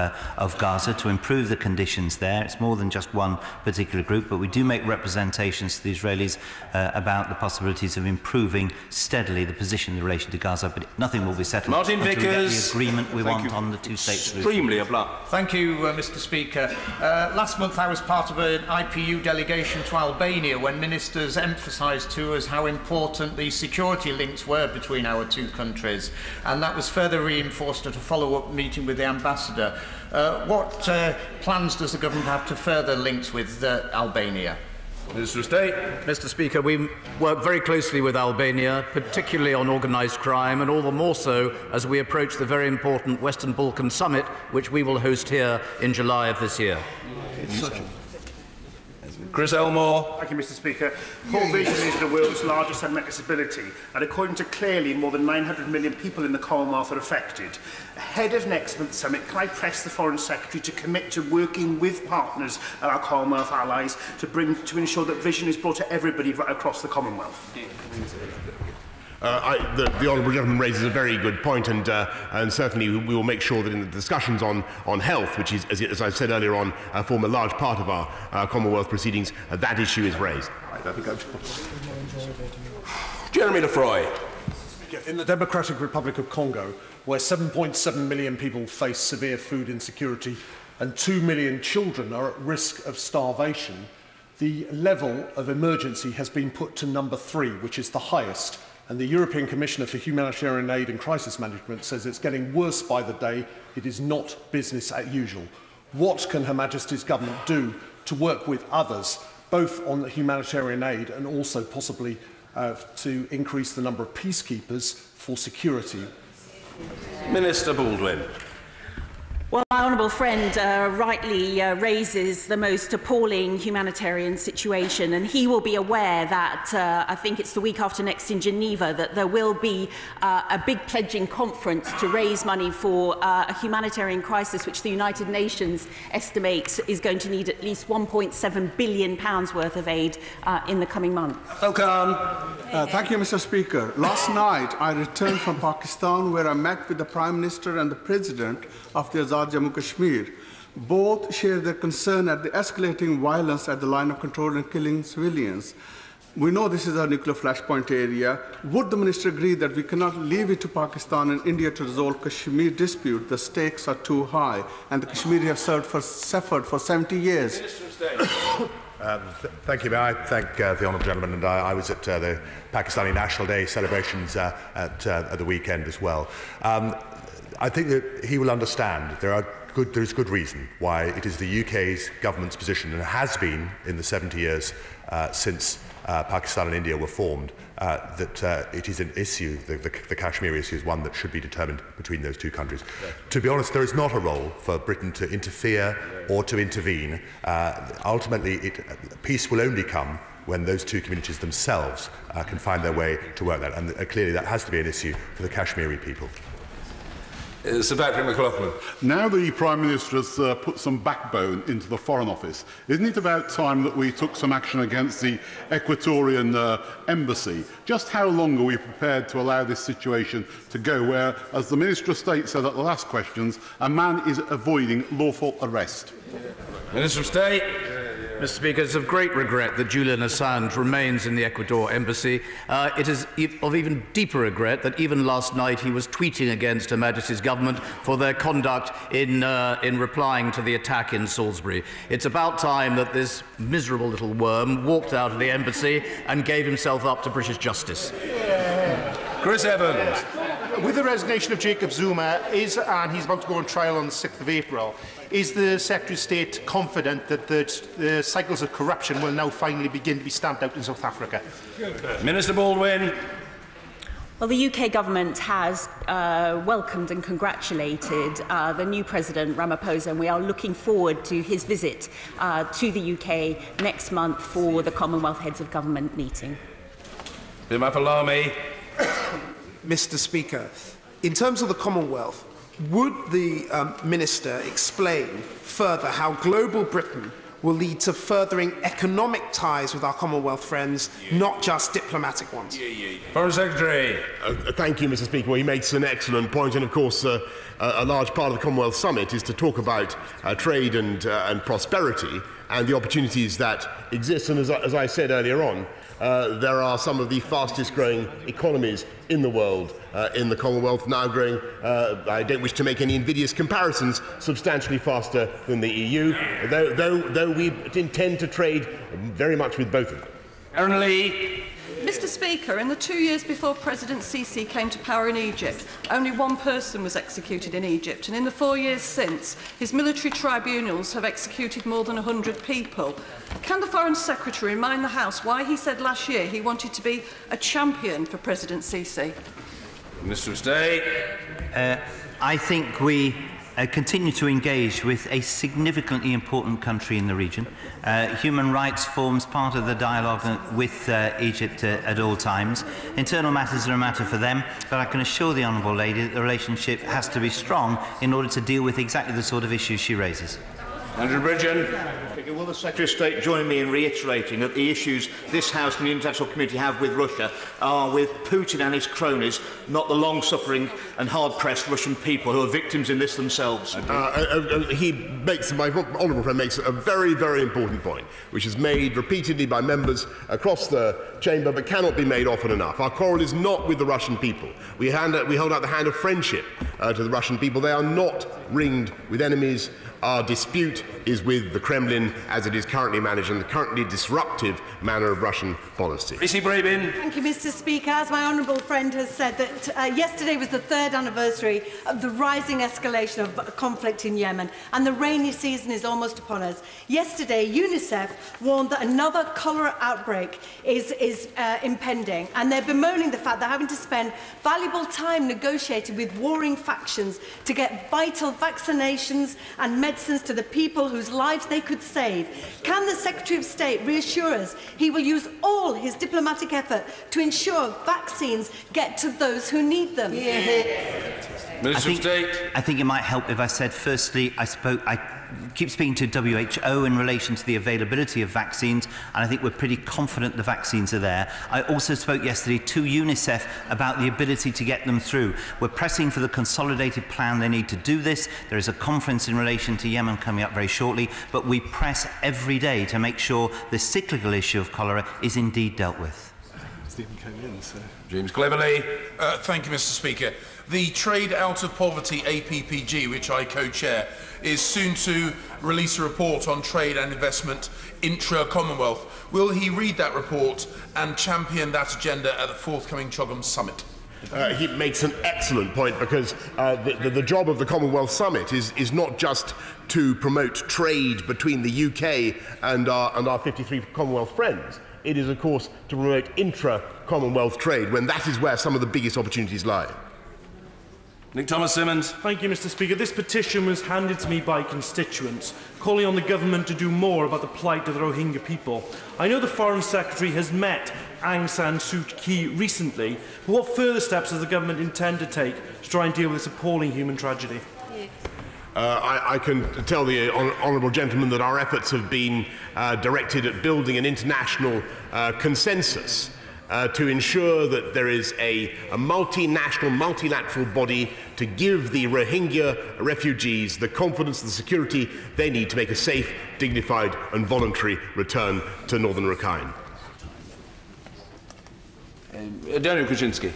Gaza to improve the conditions there. It's more than just one particular group, but we do make representations to the Israelis about the possibilities of improving steadily the position in relation to Gaza, but nothing will be settled Martin until we get Vickers. the agreement we want on the two-state solution. Extremely abrupt. Thank you, Mr. Speaker. Last month I was part of an IPU delegation to Albania when ministers emphasised to us how important the security links were between our two countries, and that was further reinforced at a follow-up meeting with the ambassador. What plans does the government have to further links with Albania? Minister of State. Mr. Speaker, we work very closely with Albania, particularly on organised crime, and all the more so as we approach the very important Western Balkan Summit, which we will host here in July of this year. Chris Elmore. Thank you, Mr. Speaker. Poor vision is the world's largest unmet disability, and according to Clearly, more than 900 million people in the Commonwealth are affected. Ahead of next month's summit, can I press the Foreign Secretary to commit to working with partners and our Commonwealth allies to ensure that vision is brought to everybody right across the Commonwealth? The honourable gentleman raises a very good point, and certainly we will make sure that in the discussions on health, which is, as I said earlier on, form a large part of our Commonwealth proceedings, that issue is raised. Jeremy Lefroy. In the Democratic Republic of Congo, where 7.7 million people face severe food insecurity and 2 million children are at risk of starvation, the level of emergency has been put to number 3, which is the highest. And the European Commissioner for Humanitarian Aid and Crisis Management says it's getting worse by the day. It is not business as usual. What can Her Majesty's Government do to work with others, both on the humanitarian aid and also possibly to increase the number of peacekeepers for security? Minister Baldwin. Well, my honourable friend rightly raises the most appalling humanitarian situation, and he will be aware that I think it's the week after next in Geneva that there will be a big pledging conference to raise money for a humanitarian crisis which the United Nations estimates is going to need at least £1.7 billion worth of aid in the coming months. Thank you, Mr. Speaker. Last night I returned from Pakistan, where I met with the Prime Minister and the President of the Azad Jammu Kashmir. Both shared their concern at the escalating violence at the line of control and killing civilians. We know this is a nuclear flashpoint area. Would the Minister agree that we cannot leave it to Pakistan and India to resolve Kashmir dispute? The stakes are too high, and the Kashmiri have suffered for 70 years. Thank you. May I thank the honourable gentleman, and I was at the Pakistani National Day celebrations at the weekend as well. I think that he will understand there is good reason why it is the UK's government's position, and has been in the 70 years since Pakistan and India were formed, that it is an issue, the Kashmir issue is one that should be determined between those two countries. To be honest, there is not a role for Britain to interfere or to intervene. Ultimately, peace will only come when those two communities themselves can find their way to work that, and clearly that has to be an issue for the Kashmiri people. Sir Patrick McLaughlin. Now the Prime Minister has put some backbone into the Foreign Office, isn't it about time that we took some action against the Ecuadorian embassy? Just how long are we prepared to allow this situation to go where, as the Minister of State said at the last questions, a man is avoiding lawful arrest? Minister of State. Mr. Speaker, it's of great regret that Julian Assange remains in the Ecuador embassy. It is of even deeper regret that even last night he was tweeting against Her Majesty's government for their conduct in replying to the attack in Salisbury. It's about time that this miserable little worm walked out of the embassy and gave himself up to British justice. Chris Evans. With the resignation of Jacob Zuma, and he's about to go on trial on the 6th of April, is the Secretary of State confident that the cycles of corruption will now finally begin to be stamped out in South Africa? Minister Baldwin. Well, the UK government has welcomed and congratulated the new President Ramaphosa, and we are looking forward to his visit to the UK next month for the Commonwealth Heads of Government meeting. Mr. Speaker, in terms of the Commonwealth, would the Minister explain further how global Britain will lead to furthering economic ties with our Commonwealth friends, not just diplomatic ones? Foreign Secretary. Thank you, Mr. Speaker. Well, he makes an excellent point, and of course a large part of the Commonwealth Summit is to talk about trade and prosperity and the opportunities that exist. And as I said earlier on, there are some of the fastest growing economies in the world in the Commonwealth, now growing, I don't wish to make any invidious comparisons, substantially faster than the EU, though we intend to trade very much with both of them. Aaron Lee. Mr. Speaker, in the 2 years before President Sisi came to power in Egypt, only one person was executed in Egypt, and in the 4 years since, his military tribunals have executed more than 100 people. Can the Foreign Secretary remind the House why he said last year he wanted to be a champion for President Sisi? Minister of State. I think we continue to engage with a significantly important country in the region. Human rights forms part of the dialogue with Egypt at all times. Internal matters are a matter for them, but I can assure the Honourable Lady that the relationship has to be strong in order to deal with exactly the sort of issues she raises. Andrew Bridgen. Will the Secretary of State join me in reiterating that the issues this House and the international community have with Russia are with Putin and his cronies, not the long-suffering and hard-pressed Russian people who are victims in this themselves? My honourable friend makes a very, very important point, which is made repeatedly by members across the chamber, but cannot be made often enough. Our quarrel is not with the Russian people. We hold out the hand of friendship to the Russian people. They are not ringed with enemies. Our dispute is with the Kremlin as it is currently managed and the currently disruptive manner of Russian policy. Thank you, Mr. Speaker. As my honourable friend has said, that yesterday was the 3rd anniversary of the rising escalation of conflict in Yemen, and the rainy season is almost upon us. Yesterday, UNICEF warned that another cholera outbreak is impending, and they're bemoaning the fact they're having to spend valuable time negotiating with warring factions to get vital vaccinations and medicines to the people whose lives they could save. Can the Secretary of State reassure us he will use all his diplomatic effort to ensure vaccines get to those who need them? Minister of State. I think it might help if I said, firstly, I keep speaking to WHO in relation to the availability of vaccines, and I think we're pretty confident the vaccines are there. I also spoke yesterday to UNICEF about the ability to get them through. We're pressing for the consolidated plan they need to do this. There is a conference in relation to Yemen coming up very shortly, but we press every day to make sure the cyclical issue of cholera is indeed dealt with. Stephen came in, so. James Cleverly. Thank you, Mr. Speaker. The Trade Out of Poverty APPG, which I co-chair, is soon to release a report on trade and investment intra-Commonwealth. Will he read that report and champion that agenda at the forthcoming Chogham Summit? He makes an excellent point, because the job of the Commonwealth Summit is not just to promote trade between the UK and our 53 Commonwealth friends. It is, of course, to promote intra-Commonwealth trade, when that is where some of the biggest opportunities lie. Nick Thomas-Symonds. Thank you, Mr. Speaker. This petition was handed to me by constituents, calling on the government to do more about the plight of the Rohingya people. I know the Foreign Secretary has met Aung San Suu Kyi recently, but what further steps does the government intend to take to try and deal with this appalling human tragedy? I can tell the honourable gentleman that our efforts have been directed at building an international consensus to ensure that there is a multinational, multilateral body to give the Rohingya refugees the confidence and the security they need to make a safe, dignified and voluntary return to northern Rakhine. Daniel Kuczynski.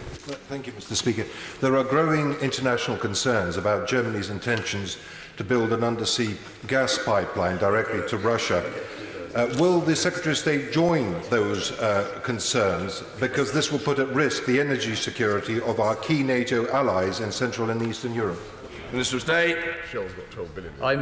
Thank you, Mr. Speaker. There are growing international concerns about Germany's intentions to build an undersea gas pipeline directly to Russia. Will the Secretary of State join those concerns, because this will put at risk the energy security of our key NATO allies in Central and Eastern Europe? Minister of State. Shell's got 12 billion. I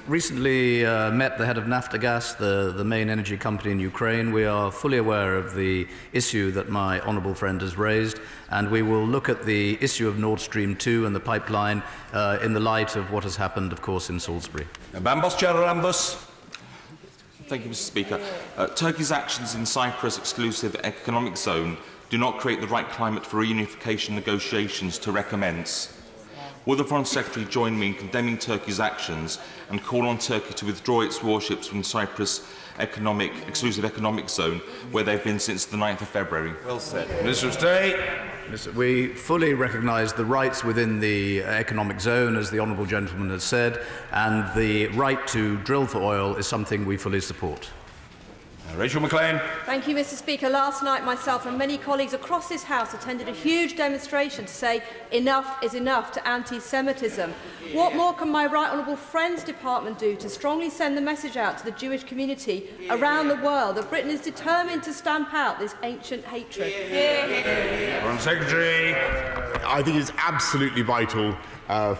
recently met the head of Naftogaz, the main energy company in Ukraine. We are fully aware of the issue that my honourable friend has raised, and we will look at the issue of Nord Stream 2 and the pipeline in the light of what has happened, of course, in Salisbury. Bambos Charalambos. Thank you, Mr. Speaker. Turkey's actions in Cyprus' exclusive economic zone do not create the right climate for reunification negotiations to recommence. Will the Foreign Secretary join me in condemning Turkey's actions and call on Turkey to withdraw its warships from Cyprus' exclusive economic zone, where they've been since the 9th of February? Well said. Minister of State. We fully recognise the rights within the economic zone, as the honourable gentleman has said, and the right to drill for oil is something we fully support. Rachel McLean. Thank you, Mr. Speaker. Last night, myself and many colleagues across this House attended a huge demonstration to say enough is enough to anti-Semitism. What more can my right honourable friend's department do to strongly send the message out to the Jewish community around the world that Britain is determined to stamp out this ancient hatred? Foreign Secretary. I think it's absolutely vital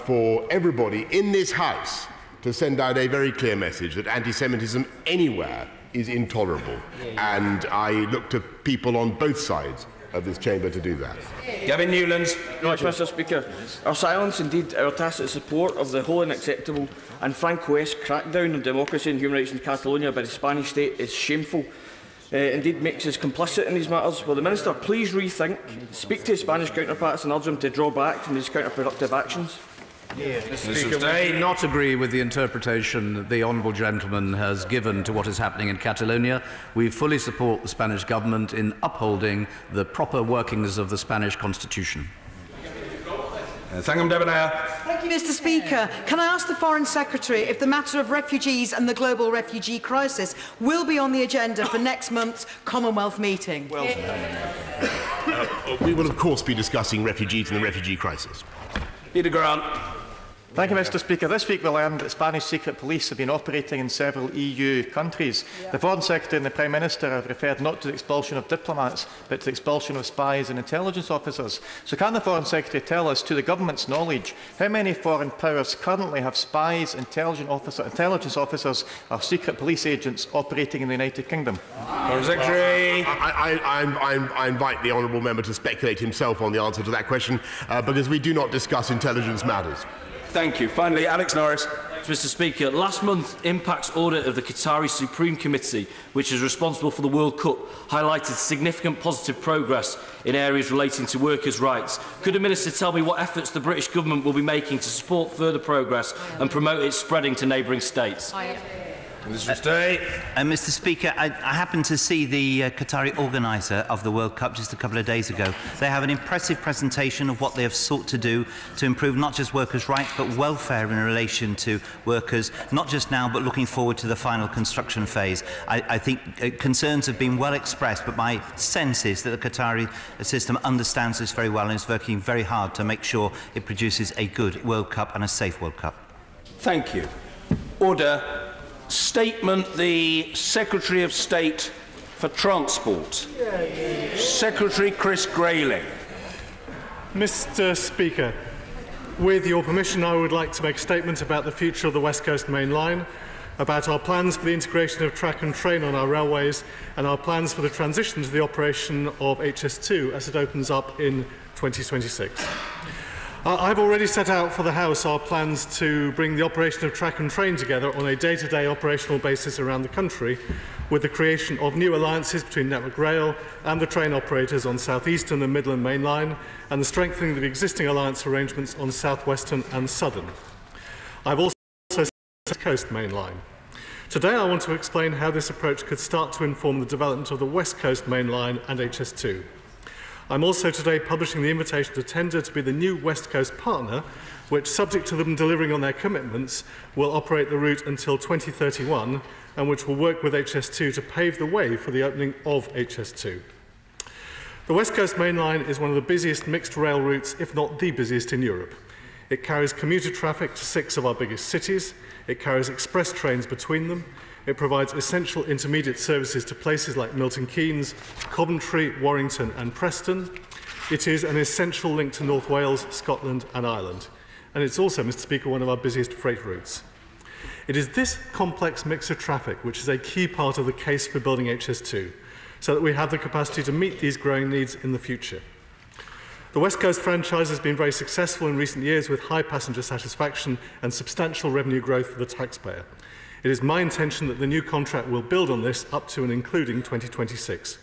for everybody in this House to send out a very clear message that anti-Semitism anywhere is intolerable. And I look to people on both sides of this chamber to do that. Gavin Newlands. Much, Mr. Speaker. Our silence, indeed our tacit support of the wholly unacceptable and Franco-esque crackdown on democracy and human rights in Catalonia by the Spanish state is shameful. Indeed makes us complicit in these matters. Will the Minister please rethink, speak to his Spanish counterparts and urge them to draw back from these counterproductive actions? Mr. Speaker, I do not agree with the interpretation the honourable gentleman has given to what is happening in Catalonia. We fully support the Spanish government in upholding the proper workings of the Spanish constitution. Thank you, Mr. Speaker. Can I ask the Foreign Secretary if the matter of refugees and the global refugee crisis will be on the agenda for next month's Commonwealth meeting? We will, of course, be discussing refugees and the refugee crisis. Peter Grant. Thank you, Mr. Speaker. This week we learned that Spanish secret police have been operating in several EU countries. The Foreign Secretary and the Prime Minister have referred not to the expulsion of diplomats, but to the expulsion of spies and intelligence officers. So can the Foreign Secretary tell us, to the government's knowledge, how many foreign powers currently have spies, intelligence officers or secret police agents operating in the United Kingdom? Foreign Secretary. I invite the honourable member to speculate himself on the answer to that question, because we do not discuss intelligence matters. Thank you. Finally, Alex Norris. Mr. Speaker, last month, Impact's audit of the Qatari Supreme Committee, which is responsible for the World Cup, highlighted significant positive progress in areas relating to workers' rights. Could the Minister tell me what efforts the British Government will be making to support further progress and promote its spreading to neighbouring states? Mr. Speaker, I happened to see the Qatari organiser of the World Cup just a couple of days ago. They have an impressive presentation of what they have sought to do to improve not just workers' rights but welfare in relation to workers, not just now but looking forward to the final construction phase. I think concerns have been well expressed, but my sense is that the Qatari system understands this very well and is working very hard to make sure it produces a good World Cup and a safe World Cup. Thank you. Order. Statement, the Secretary of State for Transport. Secretary Chris Grayling. Mr. Speaker, with your permission, I would like to make a statement about the future of the West Coast Main Line, about our plans for the integration of track and train on our railways, and our plans for the transition to the operation of HS2 as it opens up in 2026. I've already set out for the House our plans to bring the operation of track and train together on a day-to-day operational basis around the country, with the creation of new alliances between Network Rail and the train operators on South Eastern and Midland Main Line, and the strengthening of the existing alliance arrangements on South Western and Southern. I've also set the Coast Main Line. Today I want to explain how this approach could start to inform the development of the West Coast Main Line and HS2. I'm also today publishing the invitation to tender to be the new West Coast partner, which, subject to them delivering on their commitments, will operate the route until 2031, and which will work with HS2 to pave the way for the opening of HS2. The West Coast Main Line is one of the busiest mixed rail routes, if not the busiest in Europe. It carries commuter traffic to 6 of our biggest cities. It carries express trains between them. It provides essential intermediate services to places like Milton Keynes, Coventry, Warrington and Preston. It is an essential link to North Wales, Scotland and Ireland. And it's also, Mr. Speaker, one of our busiest freight routes. It is this complex mix of traffic which is a key part of the case for building HS2, so that we have the capacity to meet these growing needs in the future. The West Coast franchise has been very successful in recent years, with high passenger satisfaction and substantial revenue growth for the taxpayer. It is my intention that the new contract will build on this up to and including 2026.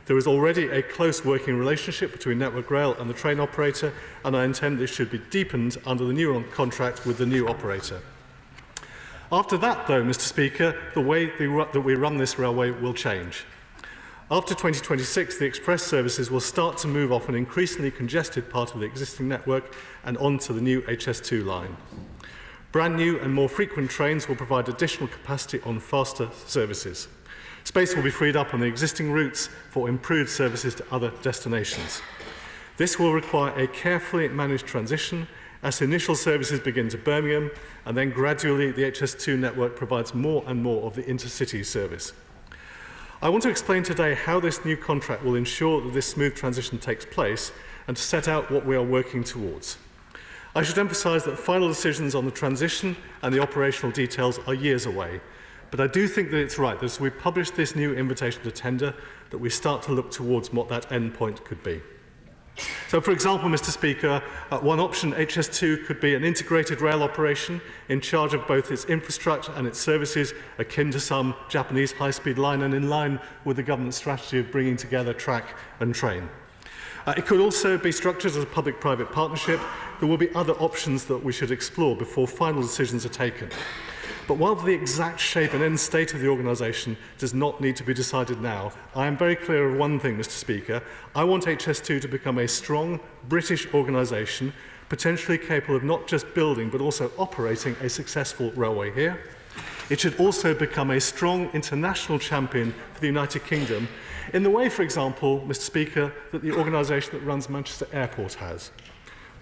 There is already a close working relationship between Network Rail and the train operator, and I intend this should be deepened under the new contract with the new operator. After that, though, Mr. Speaker, the way that we run this railway will change. After 2026, the express services will start to move off an increasingly congested part of the existing network and onto the new HS2 line. Brand new and more frequent trains will provide additional capacity on faster services. Space will be freed up on the existing routes for improved services to other destinations. This will require a carefully managed transition as initial services begin to Birmingham, and then gradually the HS2 network provides more and more of the intercity service. I want to explain today how this new contract will ensure that this smooth transition takes place, and to set out what we are working towards. I should emphasise that final decisions on the transition and the operational details are years away, But I do think that it's right that as we publish this new invitation to tender, that we start to look towards what that end point could be. So, for example, Mr. Speaker, one option, HS2, could be an integrated rail operation in charge of both its infrastructure and its services, akin to some Japanese high-speed line and in line with the government's strategy of bringing together track and train. It could also be structured as a public-private partnership. There will be other options that we should explore before final decisions are taken. But while the exact shape and end state of the organisation does not need to be decided now, I am very clear of one thing, Mr. Speaker. I want HS2 to become a strong British organisation, potentially capable of not just building but also operating a successful railway here. It should also become a strong international champion for the United Kingdom, in the way, for example, Mr. Speaker, that the organisation that runs Manchester Airport has.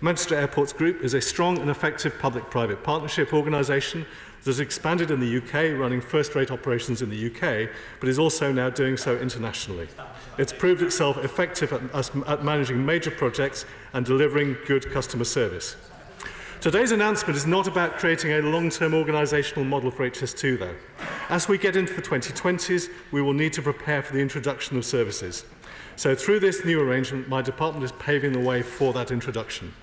Manchester Airports Group is a strong and effective public-private partnership organisation that has expanded in the UK, running first-rate operations in the UK, but is also now doing so internationally. It's proved itself effective at managing major projects and delivering good customer service. Today's announcement is not about creating a long-term organisational model for HS2, though. As we get into the 2020s, we will need to prepare for the introduction of services. So through this new arrangement, my department is paving the way for that introduction.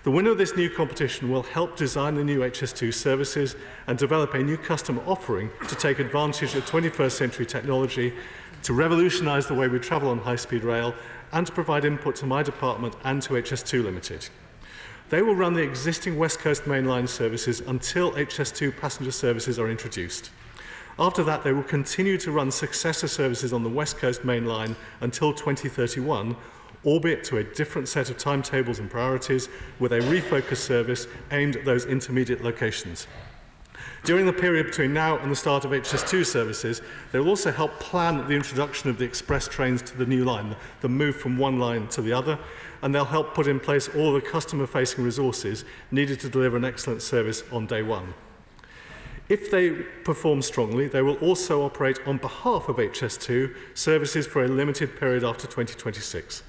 The winner of this new competition will help design the new HS2 services and develop a new customer offering to take advantage of 21st century technology, to revolutionise the way we travel on high-speed rail, and to provide input to my department and to HS2 Limited. They will run the existing West Coast Main Line services until HS2 passenger services are introduced. After that, they will continue to run successor services on the West Coast Main Line until 2031, albeit to a different set of timetables and priorities, with a refocused service aimed at those intermediate locations. During the period between now and the start of HS2 services, they will also help plan the introduction of the express trains to the new line, the move from one line to the other, and they'll help put in place all the customer-facing resources needed to deliver an excellent service on day one. If they perform strongly, they will also operate on behalf of HS2 services for a limited period after 2026.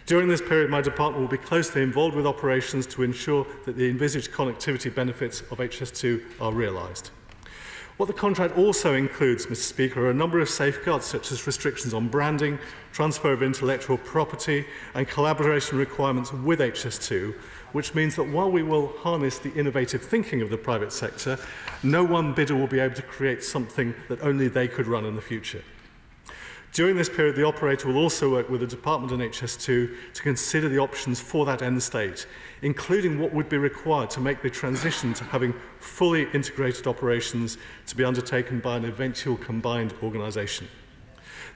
During this period, my department will be closely involved with operations to ensure that the envisaged connectivity benefits of HS2 are realised. What the contract also includes, Mr. Speaker, are a number of safeguards such as restrictions on branding, transfer of intellectual property and collaboration requirements with HS2, which means that while we will harness the innovative thinking of the private sector, no one bidder will be able to create something that only they could run in the future. During this period, the operator will also work with the department and HS2 to consider the options for that end state, including what would be required to make the transition to having fully integrated operations to be undertaken by an eventual combined organisation.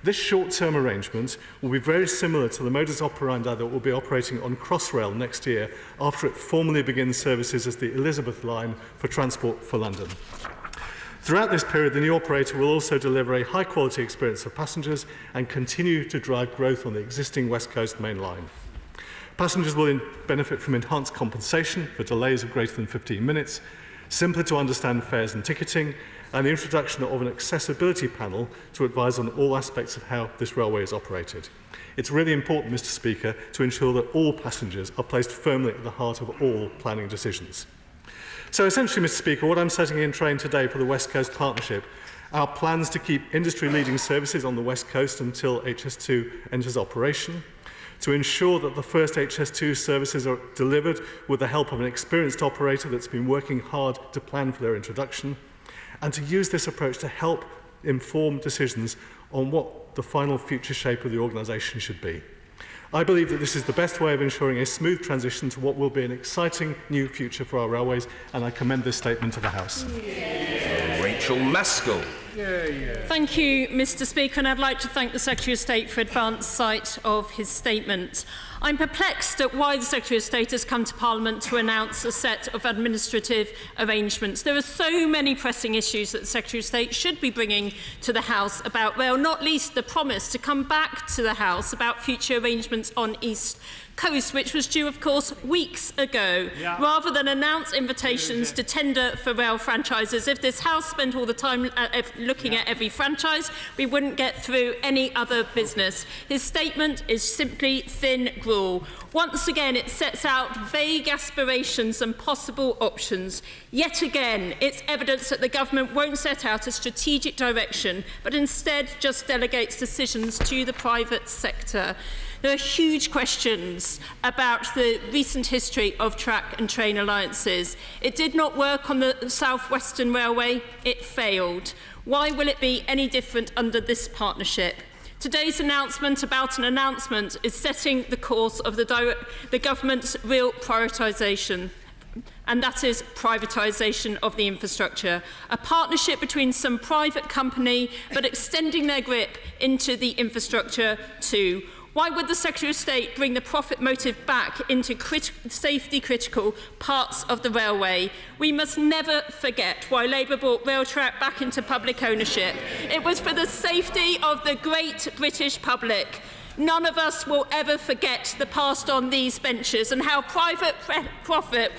This short-term arrangement will be very similar to the modus operandi that will be operating on Crossrail next year after it formally begins services as the Elizabeth Line for Transport for London. Throughout this period, the new operator will also deliver a high-quality experience for passengers and continue to drive growth on the existing West Coast Main Line. Passengers will benefit from enhanced compensation for delays of greater than 15 minutes, simpler to understand fares and ticketing, and the introduction of an accessibility panel to advise on all aspects of how this railway is operated. It's really important, Mr. Speaker, to ensure that all passengers are placed firmly at the heart of all planning decisions. So essentially, Mr. Speaker, what I'm setting in train today for the West Coast Partnership are plans to keep industry-leading services on the West Coast until HS2 enters operation, to ensure that the first HS2 services are delivered with the help of an experienced operator that's been working hard to plan for their introduction, and to use this approach to help inform decisions on what the final future shape of the organisation should be. I believe that this is the best way of ensuring a smooth transition to what will be an exciting new future for our railways, and I commend this statement to the House. Rachel Maskell. Thank you, Mr. Speaker, and I'd like to thank the Secretary of State for advance sight of his statement. I'm perplexed at why the Secretary of State has come to Parliament to announce a set of administrative arrangements. There are so many pressing issues that the Secretary of State should be bringing to the House about rail, not least the promise to come back to the House about future arrangements on East Coast, which was due, of course, weeks ago, rather than announce invitations to tender for rail franchises. If this House spent all the time looking at every franchise, we wouldn't get through any other business. His statement is simply thin gruel. Once again, it sets out vague aspirations and possible options. Yet again, it's evidence that the government won't set out a strategic direction, but instead just delegates decisions to the private sector. There are huge questions about the recent history of track and train alliances. It did not work on the South Western Railway. It failed. Why will it be any different under this partnership? Today's announcement about an announcement is setting the course of the government's real prioritisation, and that is privatisation of the infrastructure. A partnership between some private company, but extending their grip into the infrastructure too. Why would the Secretary of State bring the profit motive back into safety-critical parts of the railway? We must never forget why Labour brought Railtrack back into public ownership. It was for the safety of the great British public. None of us will ever forget the past on these benches and how private profit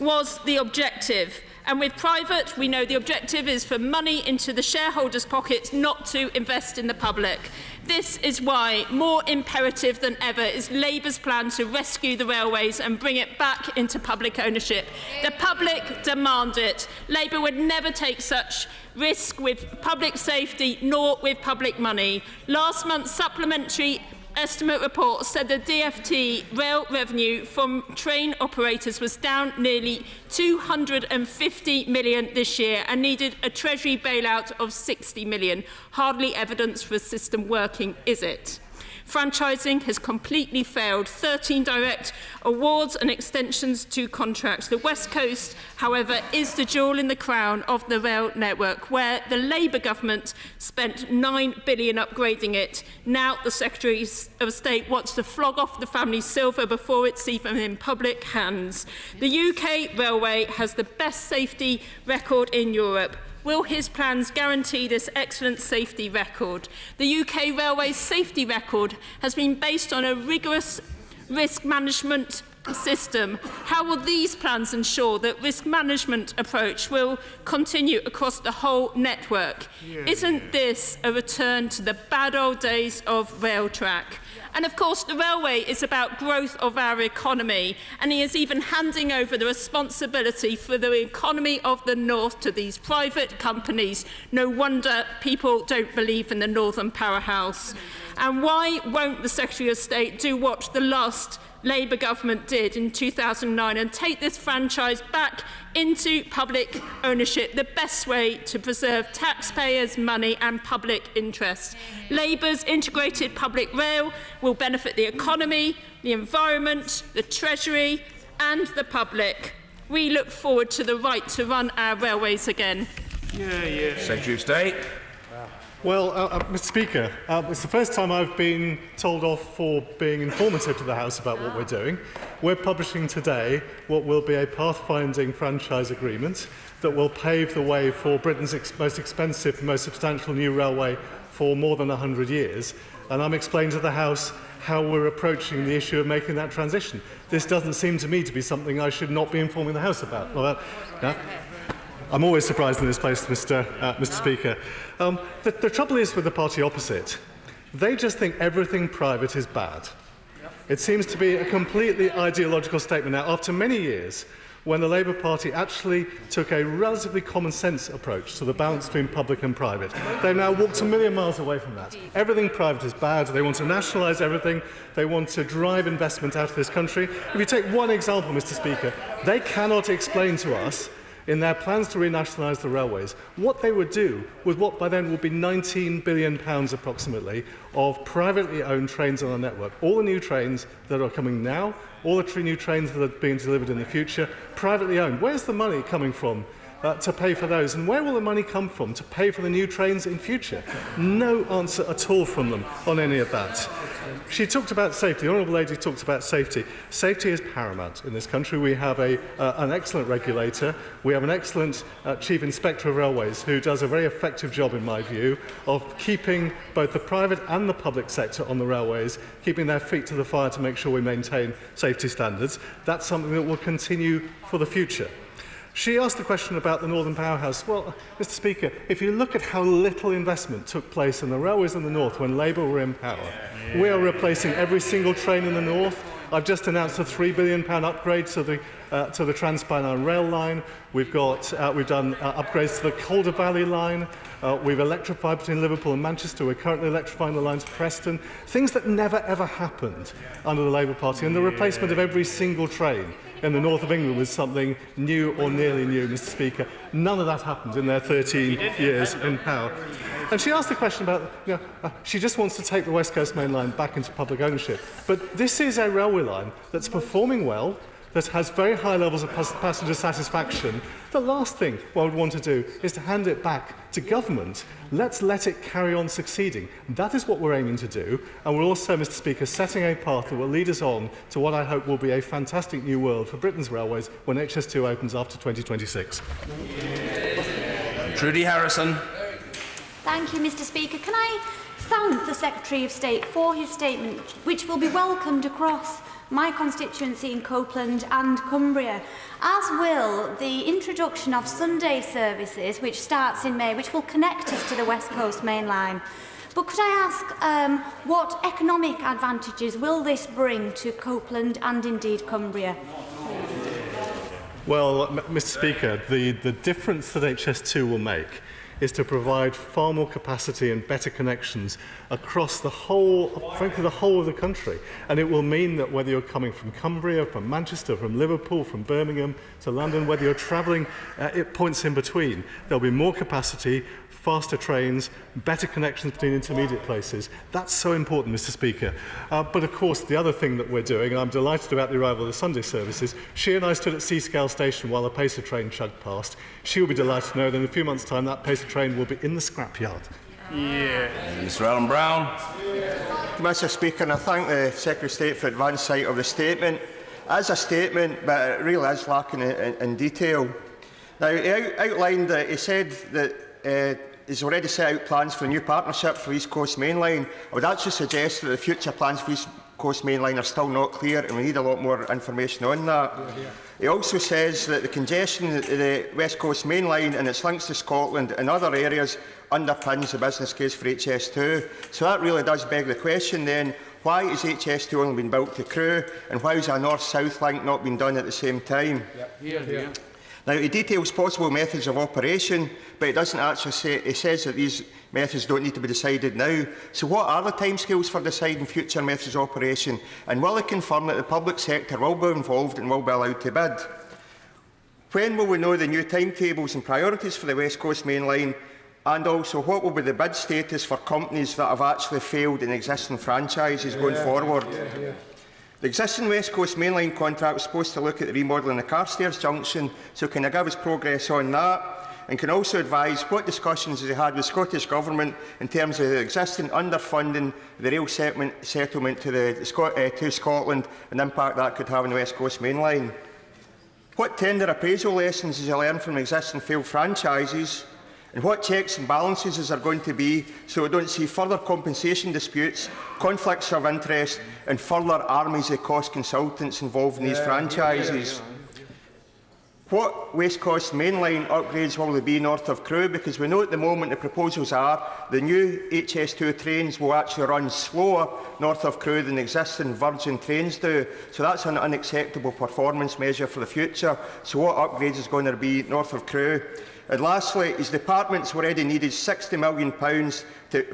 was the objective. And with private, we know the objective is for money into the shareholders' pockets, not to invest in the public. This is why, more imperative than ever, is Labour's plan to rescue the railways and bring it back into public ownership. The public demand it. Labour would never take such risk with public safety nor with public money. Last month's supplementary estimate report said the DfT rail revenue from train operators was down nearly 250 million this year and needed a Treasury bailout of 60 million. Hardly evidence for a system working, is it? Franchising has completely failed. 13 direct awards and extensions to contracts. The West Coast, however, is the jewel in the crown of the rail network, where the Labour government spent $9 billion upgrading it. Now the Secretary of State wants to flog off the family silver before it's even in public hands. The UK railway has the best safety record in Europe. Will his plans guarantee this excellent safety record? The UK Railways safety record has been based on a rigorous risk management system. How will these plans ensure that risk management approach will continue across the whole network? Isn't this a return to the bad old days of Railtrack? And of course, the railway is about growth of our economy, and he is even handing over the responsibility for the economy of the North to these private companies. No wonder people don't believe in the Northern powerhouse. And why won't the Secretary of State do what the last Labour government did in 2009 and take this franchise back into public ownership, the best way to preserve taxpayers' money and public interest? Labour's integrated public rail will benefit the economy, the environment, the Treasury and the public. We look forward to the right to run our railways again. Secretary of State. Well, Mr. Speaker, it's the first time I've been told off for being informative to the House about what we're doing. We're publishing today what will be a pathfinding franchise agreement that will pave the way for Britain's most expensive and most substantial new railway for more than 100 years. And I'm explaining to the House how we're approaching the issue of making that transition. This doesn't seem to me to be something I should not be informing the House about. Well, I'm always surprised in this place, Mr. Speaker. The trouble is with the party opposite. They just think everything private is bad. It seems to be a completely ideological statement. Now, after many years, when the Labour Party actually took a relatively common sense approach to the balance between public and private, they've now walked a million miles away from that. Everything private is bad. They want to nationalise everything. They want to drive investment out of this country. If you take one example, Mr. Speaker, they cannot explain to us in their plans to renationalise the railways, what they would do with what by then will be £19 billion approximately of privately owned trains on the network. All the new trains that are coming now, all the new trains that are being delivered in the future, privately owned. Where's the money coming from to pay for those? And where will the money come from to pay for the new trains in future? No answer at all from them on any of that. She talked about safety. The Honourable Lady talked about safety. Safety is paramount in this country. We have an excellent regulator. We have an excellent Chief Inspector of Railways who does a very effective job, in my view, of keeping both the private and the public sector on the railways, keeping their feet to the fire to make sure we maintain safety standards. That's something that will continue for the future. She asked the question about the Northern Powerhouse. Well, Mr. Speaker, if you look at how little investment took place in the railways in the North when Labour were in power, we are replacing every single train in the North. I've just announced a £3 billion upgrade to the Transpennine rail line. We've done upgrades to the Calder Valley line. We've electrified between Liverpool and Manchester. We're currently electrifying the line to Preston. Things that never ever happened under the Labour Party. And the replacement of every single train in the north of England with something new or nearly new, Mr. Speaker. None of that happened in their 13 years in power. And she asked the question about, she just wants to take the West Coast Main Line back into public ownership. But this is a railway line that's performing well, that has very high levels of passenger satisfaction. The last thing I would want to do is to hand it back to government. Let's let it carry on succeeding. That is what we're aiming to do. And we're also, Mr. Speaker, setting a path that will lead us on to what I hope will be a fantastic new world for Britain's railways when HS2 opens after 2026. Trudy Harrison. Thank you, Mr. Speaker. Can I thank the Secretary of State for his statement, which will be welcomed across my constituency in Copeland and Cumbria, as will the introduction of Sunday services, which starts in May, which will connect us to the West Coast Main Line. But could I ask what economic advantages will this bring to Copeland and indeed Cumbria? Well, Mr. Speaker, the difference that HS2 will make is to provide far more capacity and better connections across the whole, frankly, the whole of the country. And it will mean that whether you're coming from Cumbria, from Manchester, from Liverpool, from Birmingham to London, whether you're travelling at points in between, there'll be more capacity, faster trains, better connections between intermediate places. That's so important, Mr. Speaker. But of course, the other thing that we're doing, and I'm delighted about the arrival of the Sunday services, she and I stood at Seascale Station while a Pacer train chugged past. She will be delighted to know that in a few months' time that Pacer train will be in the scrapyard. Yeah. Mr. Alan Brown. Mr. Speaker, and I thank the Secretary of State for advance sight of the statement. As a statement, but it really is lacking in detail. Now, he outlined that he said that he's already set out plans for a new partnership for East Coast Main Line. I would actually suggest that the future plans for East Coast Main Line are still not clear, and we need a lot more information on that. He also says that the congestion of the West Coast Main Line and its links to Scotland and other areas underpins the business case for HS2. So that really does beg the question then, why has HS2 only been built to Crewe, and why has a north-south link not been done at the same time? Now, he details possible methods of operation, but he doesn't actually say, he says that these methods don't need to be decided now. So what are the timescales for deciding future methods of operation? And will he confirm that the public sector will be involved and will be allowed to bid? When will we know the new timetables and priorities for the West Coast Main Line? And also, what will be the bid status for companies that have actually failed in existing franchises going forward? The existing West Coast Main Line contract was supposed to look at the remodelling of Carstairs Junction, so can I give us progress on that? And can also advise what discussions has he had with the Scottish Government in terms of the existing underfunding the rail settlement to Scotland and the impact that could have on the West Coast Main Line? What tender appraisal lessons has he learned from existing failed franchises? And what checks and balances is there going to be so we don't see further compensation disputes, conflicts of interest and further armies of cost consultants involved in these franchises? What West Coast Main Line upgrades will there be north of Crewe? Because we know at the moment the proposals are the new HS2 trains will actually run slower north of Crewe than existing Virgin trains do. So that's an unacceptable performance measure for the future. So what upgrades is going to be north of Crewe? And lastly, his department's already needed £60 million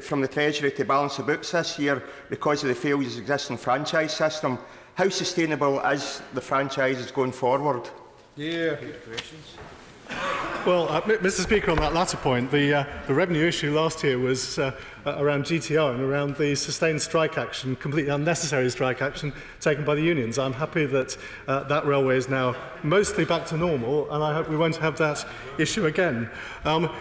from the Treasury to balance the books this year because of the failures of the existing franchise system. How sustainable is the franchises going forward? Good questions. Well, Mr. Speaker, on that latter point, the revenue issue last year was around GTR and around the sustained strike action, completely unnecessary strike action taken by the unions. I'm happy that that railway is now mostly back to normal, and I hope we won't have that issue again.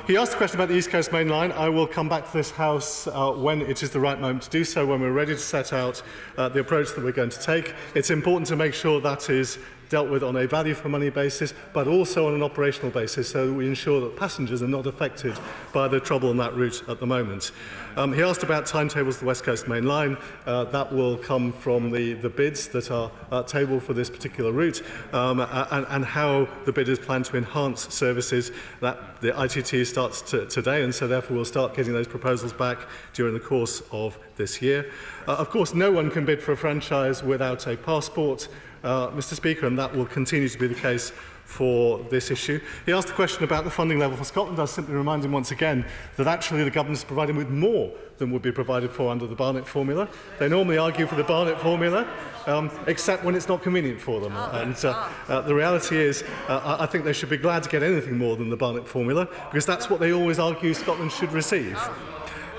He asked a question about the East Coast Main Line. I will come back to this House when it is the right moment to do so, when we're ready to set out the approach that we're going to take. It's important to make sure that is dealt with on a value-for-money basis, but also on an operational basis, so that we ensure that passengers are not affected by the trouble on that route at the moment. He asked about timetables for the West Coast Main Line. That will come from the bids that are tabled for this particular route, and how the bidders plan to enhance services. That the ITT starts today, and so therefore we'll start getting those proposals back during the course of this year. Of course, no one can bid for a franchise without a passport, Mr. Speaker, and that will continue to be the case for this issue. He asked a question about the funding level for Scotland. I'll simply remind him once again that actually the government is providing with more than would be provided for under the Barnett formula. They normally argue for the Barnett formula, except when it's not convenient for them. And the reality is, I think they should be glad to get anything more than the Barnett formula, because that's what they always argue Scotland should receive.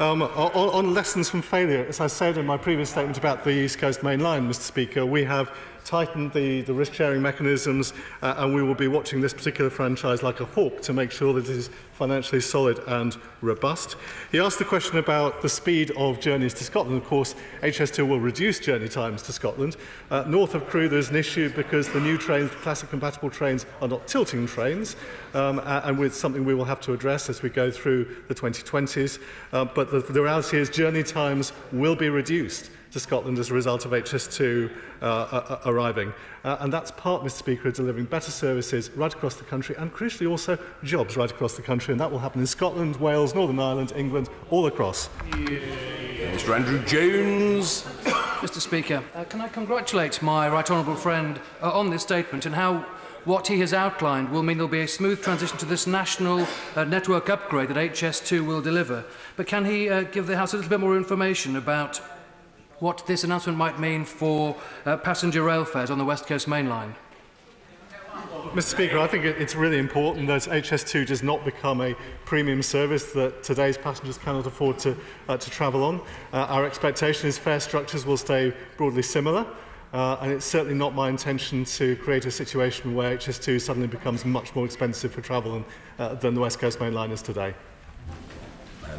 On lessons from failure, as I said in my previous statement about the East Coast Main Line, Mr. Speaker, we have tightened the risk-sharing mechanisms, and we will be watching this particular franchise like a hawk to make sure that it is financially solid and robust. He asked the question about the speed of journeys to Scotland. Of course, HS2 will reduce journey times to Scotland. North of Crewe, there's an issue because the new trains, the classic compatible trains, are not tilting trains, and with something we will have to address as we go through the 2020s. But the reality is journey times will be reduced to Scotland as a result of HS2 arriving. And that's part, Mr. Speaker, of delivering better services right across the country and, crucially, also jobs right across the country. And that will happen in Scotland, Wales, Northern Ireland, England, all across. Mr. Andrew Jones. Mr. Speaker, can I congratulate my right honourable friend on this statement and how what he has outlined will mean there will be a smooth transition to this national network upgrade that HS2 will deliver. But can he give the House a little bit more information about what this announcement might mean for passenger rail fares on the West Coast Main Line? Mr. Speaker, I think it's really important that HS2 does not become a premium service that today's passengers cannot afford to travel on. Our expectation is fare structures will stay broadly similar, and it's certainly not my intention to create a situation where HS2 suddenly becomes much more expensive for travel than the West Coast Main Line is today.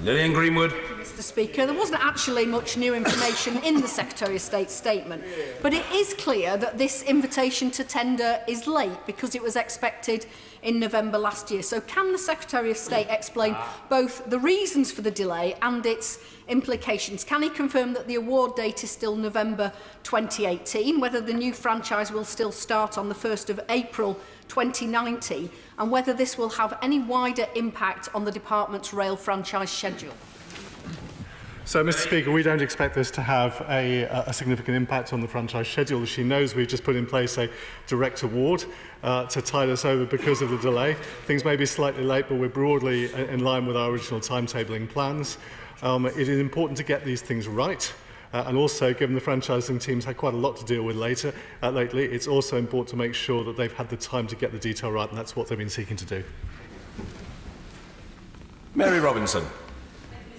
Lillian Greenwood. Mr. Speaker, there wasn't actually much new information in the Secretary of State's statement, but it is clear that this invitation to tender is late because it was expected in November last year. So can the Secretary of State explain both the reasons for the delay and its implications? Can he confirm that the award date is still November 2018, whether the new franchise will still start on the 1st of April 2019, and whether this will have any wider impact on the Department's rail franchise schedule? So, Mr. Speaker, we don't expect this to have a significant impact on the franchise schedule. As she knows, we've just put in place a direct award to tide us over because of the delay. Things may be slightly late, but we're broadly in line with our original timetabling plans. It is important to get these things right. And also, given the franchising teams had quite a lot to deal with lately, it's also important to make sure that they've had the time to get the detail right, and that's what they've been seeking to do. Mary Robinson.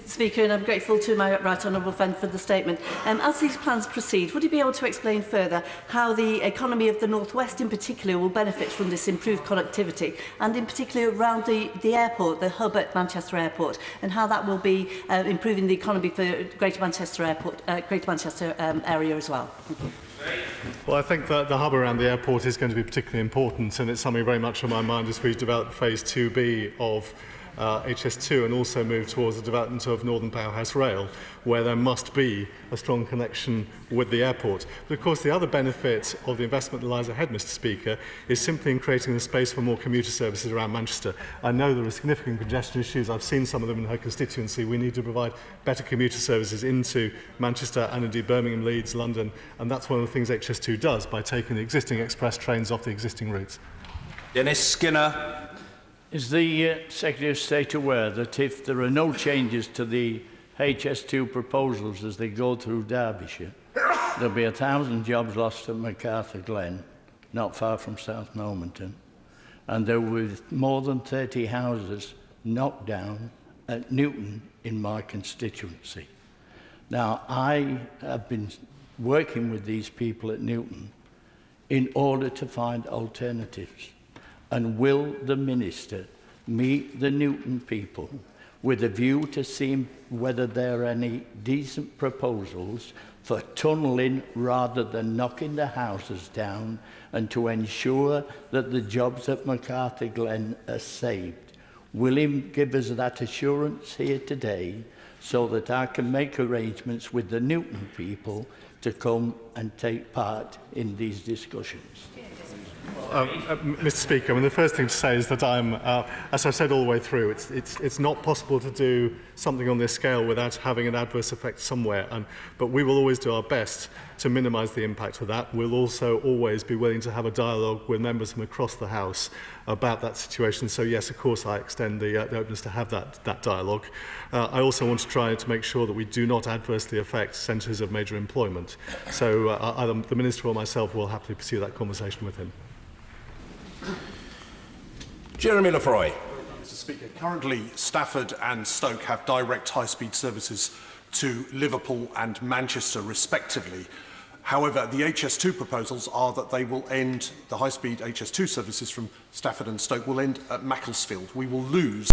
Speaker, and I'm grateful to my right honourable friend for the statement. As these plans proceed, would you be able to explain further how the economy of the North West in particular will benefit from this improved connectivity, and in particular around the airport, the hub at Manchester Airport, and how that will be improving the economy for Greater Manchester Airport, Greater Manchester area as well? Thank you. Well, I think that the hub around the airport is going to be particularly important, and it's something very much on my mind as we develop Phase 2B of HS2 and also move towards the development of Northern Powerhouse Rail, where there must be a strong connection with the airport. But of course, the other benefit of the investment that lies ahead, Mr. Speaker, is simply in creating the space for more commuter services around Manchester. I know there are significant congestion issues. I've seen some of them in her constituency. We need to provide better commuter services into Manchester and indeed Birmingham, Leeds, London, and that's one of the things HS2 does by taking the existing express trains off the existing routes. Dennis Skinner. Is the Secretary of State aware that if there are no changes to the HS2 proposals as they go through Derbyshire, there'll be 1,000 jobs lost at MacArthur Glen, not far from South Normanton, and there will be more than 30 houses knocked down at Newton in my constituency? Now, I have been working with these people at Newton in order to find alternatives. And will the Minister meet the Newton people with a view to seeing whether there are any decent proposals for tunnelling rather than knocking the houses down, and to ensure that the jobs at MacArthur Glen are saved. Will he give us that assurance here today so that I can make arrangements with the Newton people to come and take part in these discussions? Mr. Speaker, I mean, the first thing to say is that as I've said all the way through, it's not possible to do something on this scale without having an adverse effect somewhere. But we will always do our best to minimise the impact of that. We'll also always be willing to have a dialogue with members from across the House about that situation. So yes, of course, I extend the openness to have that dialogue. I also want to try to make sure that we do not adversely affect centres of major employment. So either the Minister or myself will happily pursue that conversation with him. Jeremy Lefroy. Mr. Speaker, currently Stafford and Stoke have direct high-speed services to Liverpool and Manchester respectively. However, the HS2 proposals are that they will end, the high-speed HS2 services from Stafford and Stoke will end at Macclesfield. We will lose